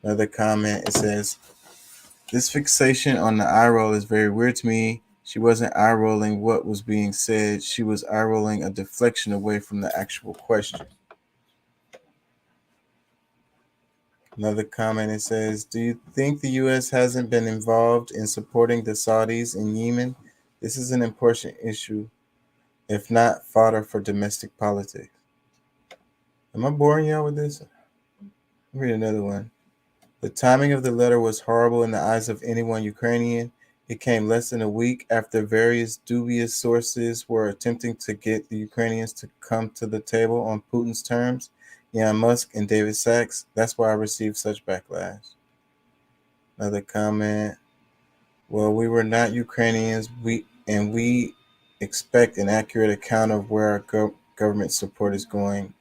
Another comment, it says, this fixation on the eye roll is very weird to me. She wasn't eye rolling what was being said. She was eye rolling a deflection away from the actual question. Another comment, it says, do you think the U.S. hasn't been involved in supporting the Saudis in Yemen? This is an important issue, if not fodder for domestic politics. Am I boring y'all with this? Let me read another one. The timing of the letter was horrible in the eyes of anyone Ukrainian. It came less than a week after various dubious sources were attempting to get the Ukrainians to come to the table on Putin's terms. Elon Musk and David Sachs. That's why I received such backlash. Another comment. Well, we were not Ukrainians. We expect an accurate account of where our government support is going,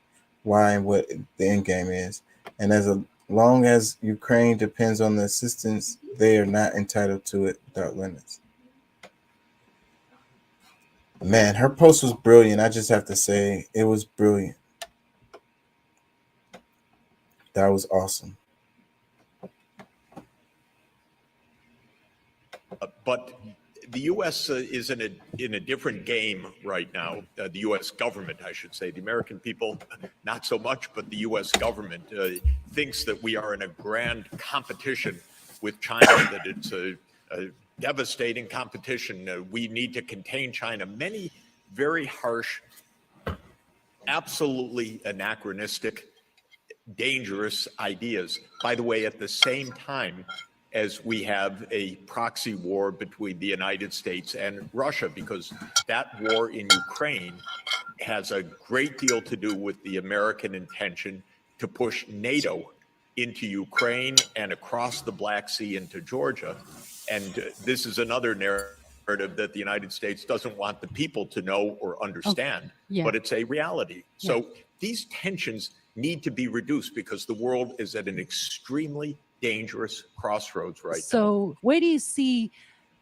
why, and what the end game is. And as long as Ukraine depends on the assistance, they are not entitled to it without limits. Man, her post was brilliant. I just have to say, it was brilliant. That was awesome. But the U.S. is in a different game right now. The U.S. government, I should say. The American people, not so much, but the U.S. government thinks that we are in a grand competition with China, that it's a devastating competition. We need to contain China. Many very harsh, absolutely anachronistic, dangerous ideas. By the way, at the same time as we have a proxy war between the United States and Russia, because that war in Ukraine has a great deal to do with the American intention to push NATO into Ukraine and across the Black Sea into Georgia. And this is another narrative that the United States doesn't want the people to know or understand, but it's a reality. So these tensions need to be reduced because the world is at an extremely dangerous crossroads right now. So where do you see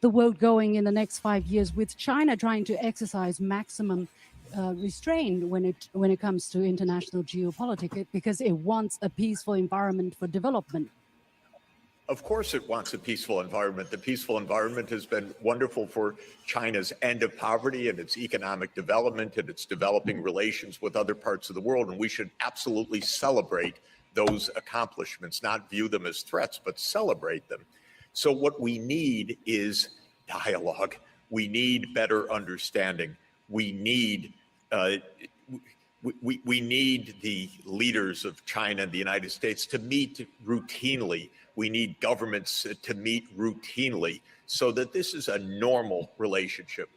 the world going in the next 5 years with China trying to exercise maximum restraint when it comes to international geopolitics because it wants a peaceful environment for development? Of course it wants a peaceful environment. The peaceful environment has been wonderful for China's end of poverty and its economic development and its developing relations with other parts of the world. And we should absolutely celebrate those accomplishments, not view them as threats, but celebrate them. So what we need is dialogue. We need better understanding. We need we need the leaders of China and the United States to meet routinely. We need governments to meet routinely so that this is a normal relationship.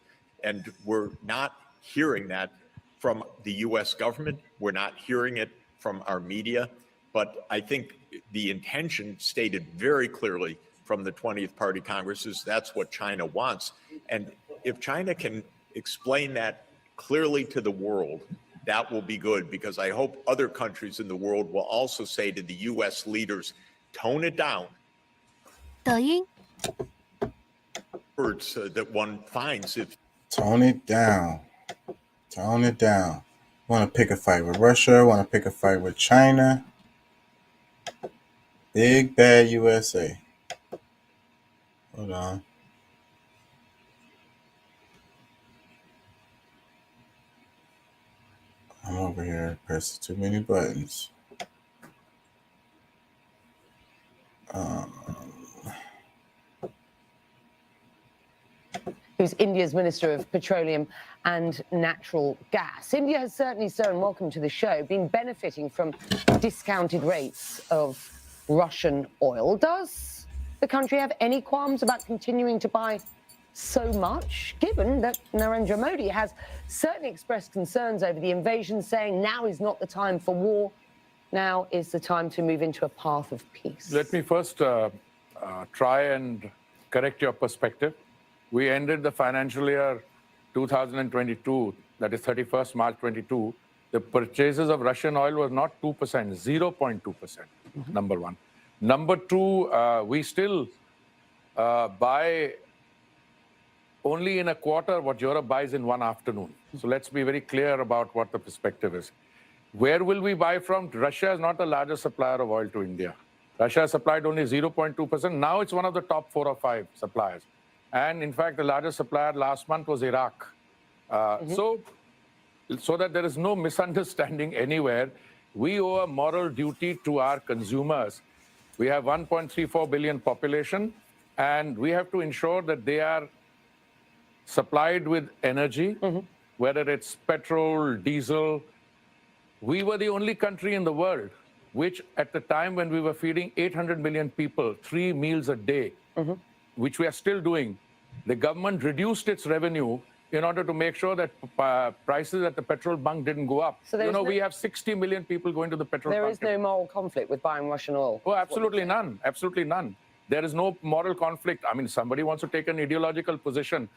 And we're not hearing that from the US government. We're not hearing it from our media. But I think the intention stated very clearly from the 20th Party Congress is that's what China wants. And if China can explain that clearly to the world, that will be good, because I hope other countries in the world will also say to the US leaders, tone it down. 抖音 words that one finds if Tone it down. Tone it down. Want to pick a fight with Russia? Want to pick a fight with China? Big bad USA. Hold on. I'm over here pressing too many buttons. Who's India's Minister of Petroleum and Natural Gas. India has certainly, sir, and welcome to the show, been benefiting from discounted rates of Russian oil. Does the country have any qualms about continuing to buy so much, given that Narendra Modi has certainly expressed concerns over the invasion, saying now is not the time for war, now is the time to move into a path of peace? Let me first try and correct your perspective. We ended the financial year 2022, that is 31st March 22. The purchases of Russian oil was not 2%, 0.2%, number one. Number two, we still buy only in a quarter what Europe buys in one afternoon. So let's be very clear about what the perspective is. Where will we buy from? Russia is not the largest supplier of oil to India. Russia supplied only 0.2%. Now it's one of the top 4 or 5 suppliers. And in fact, the largest supplier last month was Iraq. So that there is no misunderstanding anywhere, we owe a moral duty to our consumers. We have 1.34 billion population, and we have to ensure that they are supplied with energy, whether it's petrol, diesel. We were the only country in the world which, at the time when we were feeding 800 million people 3 meals a day, which we are still doing, the government reduced its revenue in order to make sure that prices at the petrol bunk didn't go up. So we have 60 million people going to the petrol bunk. There is no moral conflict with buying Russian oil. Oh, absolutely none. Absolutely none. There is no moral conflict. I mean, somebody wants to take an ideological position.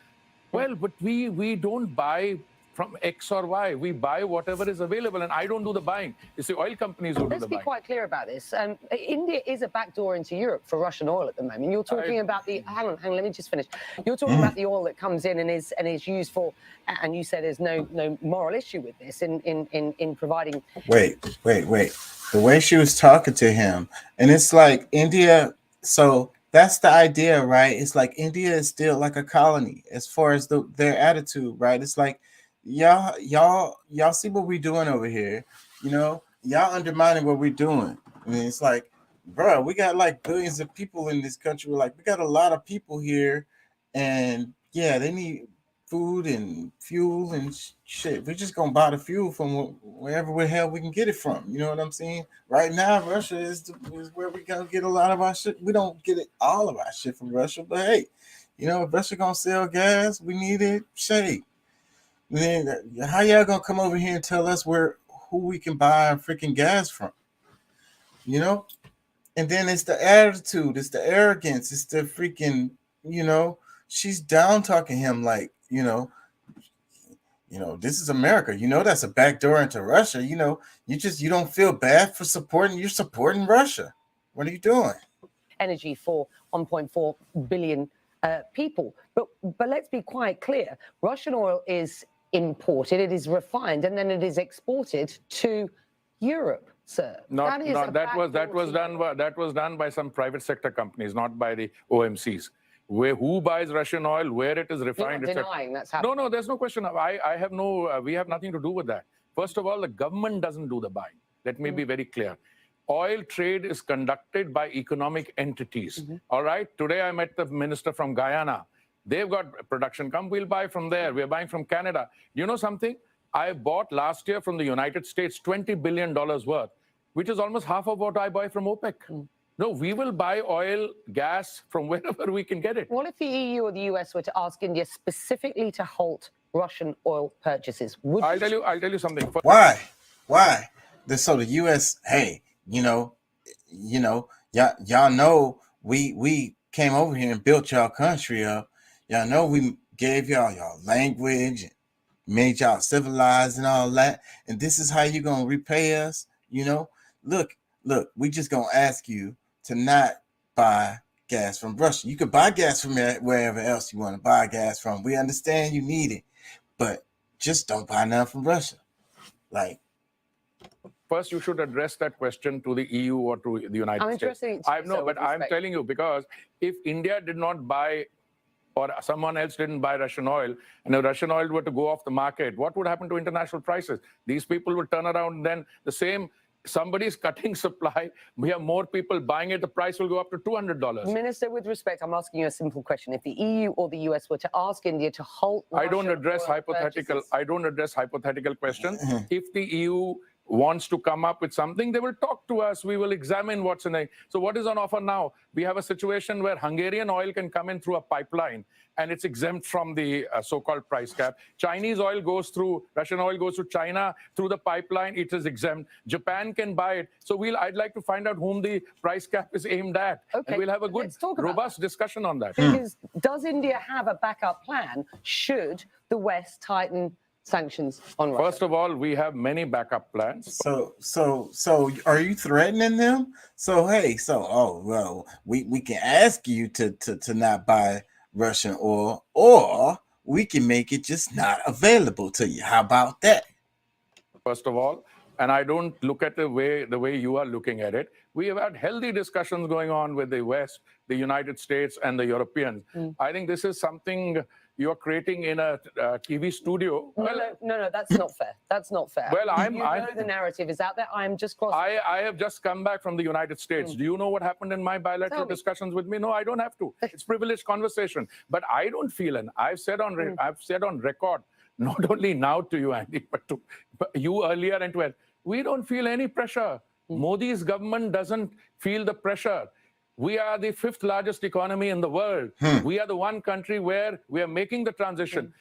Well, but we don't buy from X or Y. We buy whatever is available, and I don't do the buying. It's the oil companies who do the buying. Let's be quite clear about this. India is a backdoor into Europe for Russian oil at the moment. You're talking about the hang on, let me just finish. You're talking about the oil that comes in and is used for, and you said there's no moral issue with this in providing. Wait. The way she was talking to him, and it's like India. So that's the idea, right? It's like India is still like a colony as far as their attitude, right? It's like y'all see what we're doing over here, y'all undermining what we're doing. I mean, it's like, bro, we got like billions of people in this country. We got a lot of people here, and yeah, they need food and fuel and shit. We're just gonna buy the fuel from wherever the hell we can get it from. You know what I'm saying? Right now, Russia is where we gonna get a lot of our shit. We don't get all of our shit from Russia, but hey, if Russia gonna sell gas, we need it. Shit. Then how y'all gonna come over here and tell us who we can buy our freaking gas from? And then it's the attitude, it's the arrogance, it's the freaking, she's down talking him like, this is America. That's a backdoor into Russia. You don't feel bad for you're supporting Russia. What are you doing? Energy for 1.4 billion people. But let's be quite clear. Russian oil is imported, it is refined, and then it is exported to Europe, sir. That was done by some private sector companies, not by the OMCs. Who buys Russian oil, where it is refined? You're not denying that's happening. No, there's no question. We have nothing to do with that. First of all, the government doesn't do the buying. Let me be very clear. Oil trade is conducted by economic entities. All right. Today I met the minister from Guyana. They've got production. Come, we'll buy from there. We're buying from Canada. You know something? I bought last year from the United States $20 billion worth, which is almost half of what I buy from OPEC. No, we will buy oil, gas from wherever we can get it. What if the EU or the US were to ask India specifically to halt Russian oil purchases? I'll tell you something. Why? So the US, hey, y'all know we came over here and built y'all country up. Y'all know we gave y'all language, and made y'all civilized and all that. And this is how you gonna repay us? Look, we just gonna ask you to not buy gas from Russia. You could buy gas from wherever else you want to buy gas from. We understand you need it, but just don't buy none from Russia. Like, first you should address that question to the EU or to the United I'm States. addressing it to I you, know, sir, but with I'm respect. telling you, because if India did not buy or someone else didn't buy Russian oil and the Russian oil were to go off the market, what would happen to international prices? These people would turn around, then the same, somebody's cutting supply, we have more people buying it, the price will go up to $200. Minister, with respect, I'm asking you a simple question. If the EU or the US were to ask India to halt I don't Russian address oil hypothetical. purchases- I don't address hypothetical questions. If the EU wants to come up with something, they will talk to us. We will examine what's in it. So what is on offer now? We have a situation where Hungarian oil can come in through a pipeline and it's exempt from the so-called price cap. Chinese oil goes through, Russian oil goes to China through the pipeline. It is exempt. Japan can buy it. So I'd like to find out whom the price cap is aimed at. Okay, And we'll have a good, robust discussion on that. Because does India have a backup plan should the West tighten sanctions on Russia? First of all, we have many backup plans. So are you threatening them? So hey, we can ask you to not buy Russian oil, or we can make it just not available to you. How about that? First of all, and I don't look at the way you are looking at it. We have had healthy discussions going on with the West, the United States, and the Europeans. I think this is something you're creating in a TV studio. No, that's not fair. That's not fair. Well, you know the narrative is out there. I am just crossing. I have just come back from the United States. Do you know what happened in my bilateral discussions with me? No, I don't have to. It's privileged conversation. But I don't feel, and I've said on record, not only now to you, Andy, but to you earlier and to we don't feel any pressure. Modi's government doesn't feel the pressure. We are the 5th largest economy in the world. We are the one country where we are making the transition.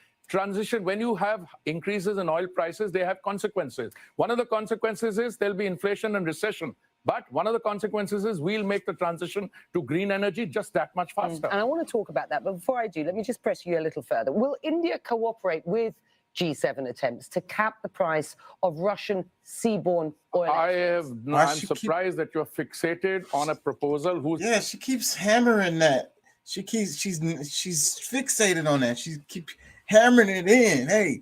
When you have increases in oil prices, they have consequences. One of the consequences is there'll be inflation and recession. But one of the consequences is we'll make the transition to green energy just that much faster. And I want to talk about that. But before I do, let me just press you a little further. Will India cooperate with G7 attempts to cap the price of Russian seaborne oil? I'm surprised that you're fixated on a proposal who's... Yeah, she keeps hammering that. She's fixated on that. She keeps hammering it in. Hey.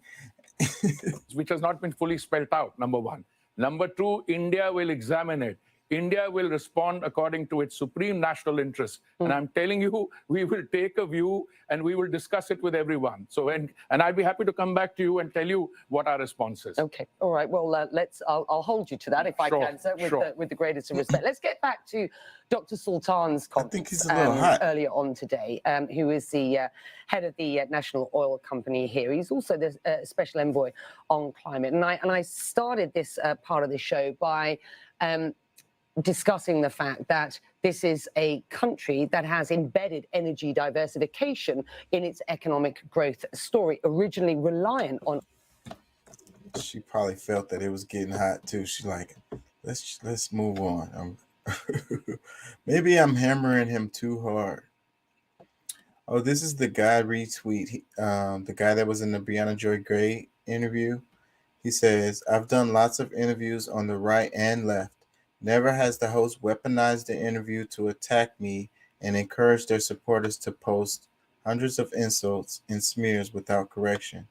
Which has not been fully spelled out, number one. Number two, India will examine it. India will respond according to its supreme national interest. And I'm telling you, we will take a view and we will discuss it with everyone. So, and I'd be happy to come back to you and tell you what our response is. Okay. All right. Well, I'll hold you to that if I can, sir, with the greatest of respect. Let's get back to Dr. Sultan's comments earlier on today, who is the head of the National Oil Company here. He's also the special envoy on climate. And I started this part of the show by discussing the fact that this is a country that has embedded energy diversification in its economic growth story, originally reliant on. She probably felt that it was getting hot too. She's like, let's move on. Maybe I'm hammering him too hard. Oh, this is the guy retweet. The guy that was in the Brianna Joy Gray interview. He says, I've done lots of interviews on the right and left. Never has the host weaponized the interview to attack me and encourage their supporters to post hundreds of insults and smears without correction.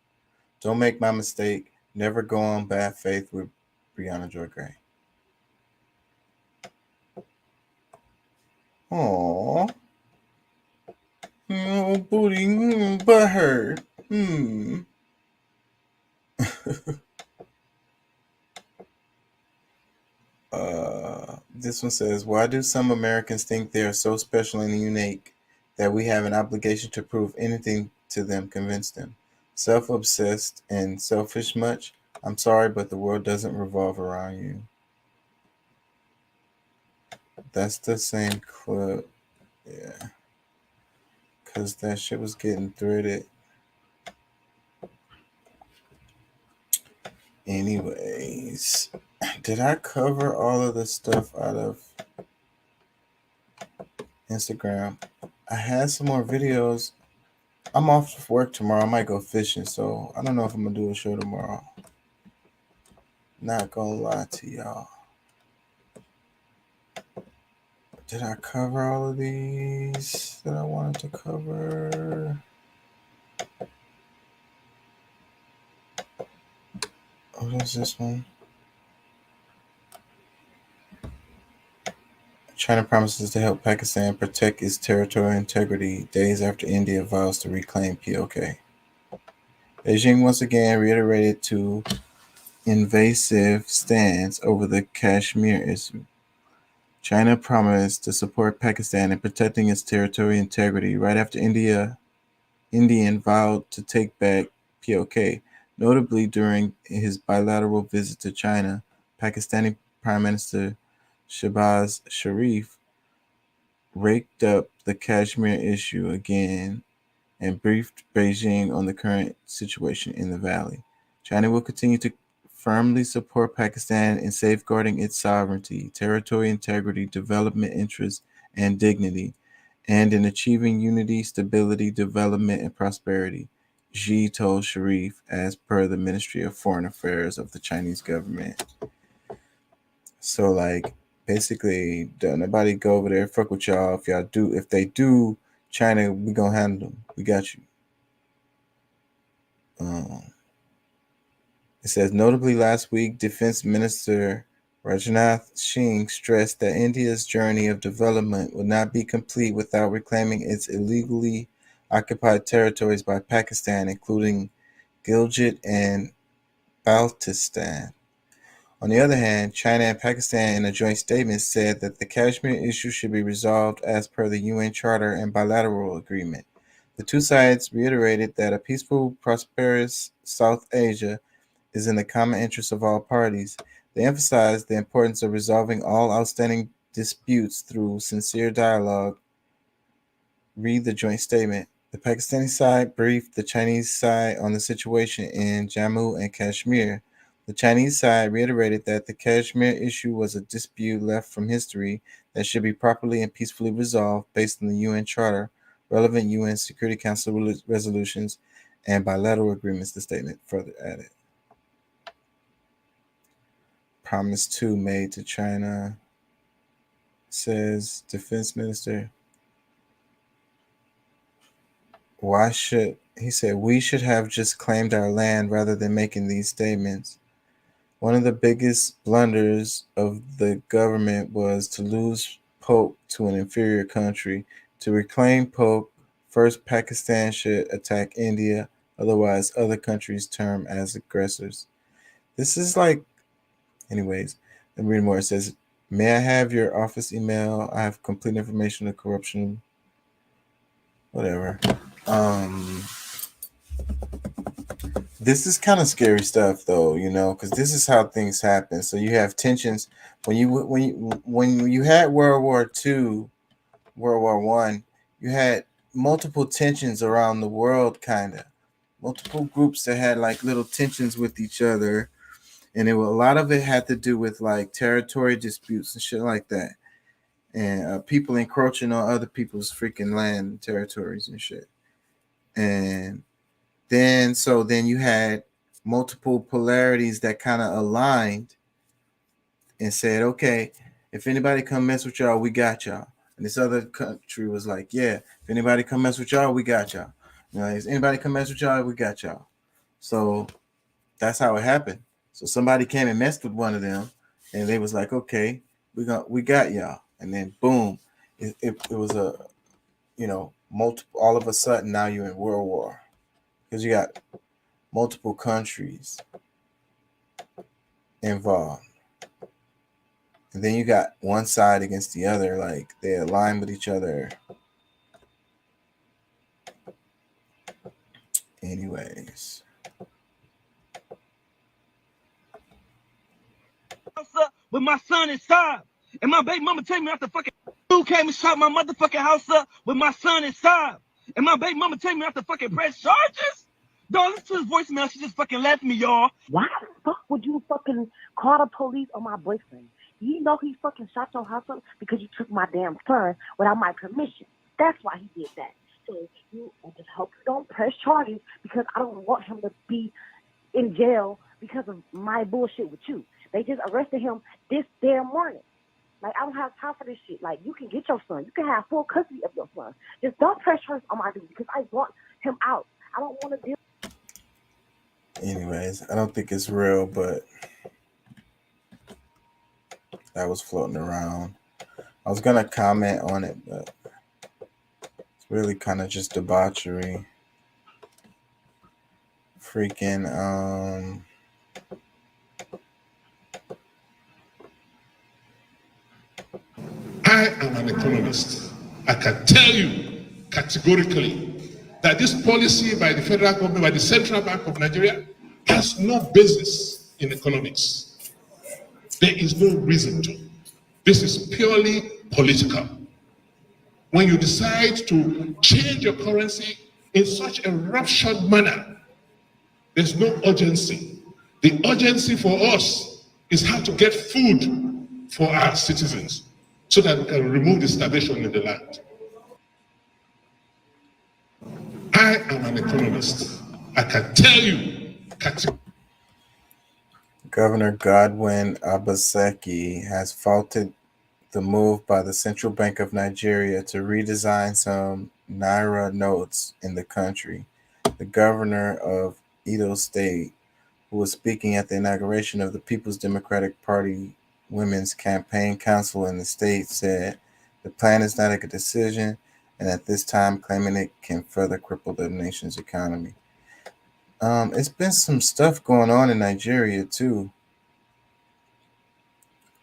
Don't make my mistake. Never go on bad faith with Brianna Joy Gray. Aww. Oh, booty, butt hurt. This one says, why do some Americans think they are so special and unique that we have an obligation to prove anything to them, convince them? Self-obsessed and selfish much? I'm sorry, but the world doesn't revolve around you. That's the same clip. Yeah. Because that shit was getting threaded. Anyways, did I cover all of the stuff out of Instagram? I had some more videos. I'm off work tomorrow. I might go fishing, so I don't know if I'm going to do a show tomorrow. Not going to lie to y'all. Did I cover all of these that I wanted to cover? What is this one? China promises to help Pakistan protect its territorial integrity days after India vows to reclaim POK. Beijing once again reiterated to invasive stance over the Kashmir issue. China promised to support Pakistan in protecting its territorial integrity right after Indian vowed to take back POK. Notably, during his bilateral visit to China, Pakistani Prime Minister Shehbaz Sharif raked up the Kashmir issue again and briefed Beijing on the current situation in the valley. China will continue to firmly support Pakistan in safeguarding its sovereignty, territorial integrity, development interests, and dignity, and in achieving unity, stability, development, and prosperity, Xi told Sharif, as per the Ministry of Foreign Affairs of the Chinese government. So, like, basically, don't nobody go over there, fuck with y'all. If they do, China, we gonna handle them. We got you. It says, notably last week, Defense Minister Rajnath Singh stressed that India's journey of development would not be complete without reclaiming its illegally occupied territories by Pakistan, including Gilgit and Baltistan. On the other hand, China and Pakistan in a joint statement said that the Kashmir issue should be resolved as per the UN Charter and bilateral agreement. The two sides reiterated that a peaceful, prosperous South Asia is in the common interest of all parties. They emphasized the importance of resolving all outstanding disputes through sincere dialogue. Read the joint statement. The Pakistani side briefed the Chinese side on the situation in Jammu and Kashmir. The Chinese side reiterated that the Kashmir issue was a dispute left from history that should be properly and peacefully resolved based on the UN Charter, relevant UN Security Council resolutions, and bilateral agreements, the statement further added. Promise 2 made to China, says Defense Minister. He said, we should have just claimed our land rather than making these statements. One of the biggest blunders of the government was to lose Poke to an inferior country. To reclaim Poke, first Pakistan should attack India, otherwise other countries term as aggressors. This is like, anyways, let me read more. It says, may I have your office email? I have complete information of corruption. Whatever. This is kind of scary stuff, though, because this is how things happen. So you have tensions when you had World War II, World War I. You had multiple tensions around the world, kind of multiple groups that had like little tensions with each other, and a lot of it had to do with like territory disputes and shit like that, and people encroaching on other people's freaking land and territories and shit, and then you had multiple polarities that kind of aligned and said, okay, if anybody come mess with y'all, we got y'all. And this other country was like, yeah, if anybody come mess with y'all, we got y'all. If anybody come mess with y'all, we got y'all. So that's how it happened. So somebody came and messed with one of them, and they was like, okay, we got y'all. And then boom, it was a, multiple. All of a sudden now you're in World War. Because you got multiple countries involved. And then you got one side against the other, like they align with each other. Anyways. With my son inside. And my baby mama tell me after fucking dude came and shot my motherfucking house up with my son inside. And my baby mama tell me after fucking press charges? Dog, listen to his voicemail. She just fucking left me, y'all. Why the fuck would you fucking call the police on my boyfriend? You know he fucking shot your house up because you took my damn son without my permission. That's why he did that. So I just hope you don't press charges because I don't want him to be in jail because of my bullshit with you. They just arrested him this damn morning. Like, I don't have time for this shit. Like, you can get your son. You can have full custody of your son. Just don't press charges on my dude because I want him out. I don't want to deal. Anyways, I don't think it's real, but that was floating around. I was gonna comment on it, but it's really kind of just debauchery. Freaking I am an economist. I can tell you categorically that this policy by the federal government, by the Central Bank of Nigeria, has no basis in economics. There is no reason to. This is purely political. When you decide to change your currency in such a roughshod manner, there's no urgency. The urgency for us is how to get food for our citizens so that we can remove the starvation in the land. I am an economist. I can tell you Governor Godwin Obaseki has faulted the move by the Central Bank of Nigeria to redesign some Naira notes in the country. The governor of Edo State, who was speaking at the inauguration of the People's Democratic Party Women's Campaign Council in the state, said the plan is not a good decision, and at this time claiming it can further cripple the nation's economy. It's been some stuff going on in Nigeria too.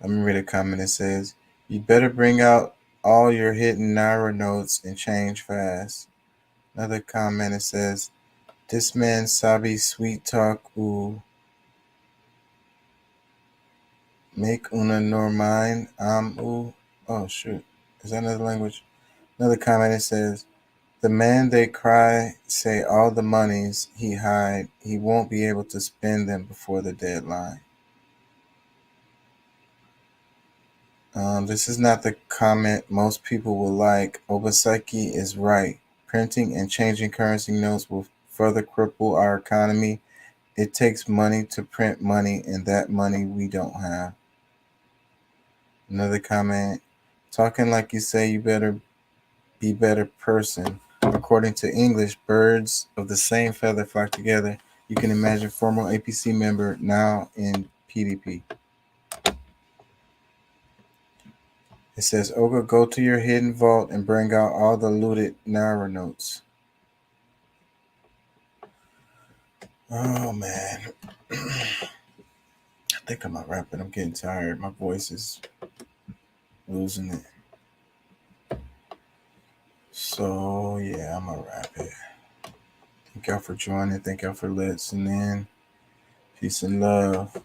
Let me read a comment. It says, "You better bring out all your hidden Naira notes and change fast." Another comment, it says, "This man sabi sweet talk ooh. Make una nor mine ooh." Oh shoot. Is that another language? Another comment, it says, "The man they cry say all the monies he hide, he won't be able to spend them before the deadline." This is not the comment most people will like. Obaseki is right. Printing and changing currency notes will further cripple our economy. It takes money to print money, and that money we don't have. Another comment, talking like you say you better be better person. According to English, birds of the same feather flock together. You can imagine former APC member now in PDP. It says, "Oga, go to your hidden vault and bring out all the looted Naira notes." Oh, man. I think I'm not rapping. I'm getting tired. My voice is losing it. So, yeah, I'm going to wrap it. Thank y'all for joining. Thank y'all for listening. Peace and love.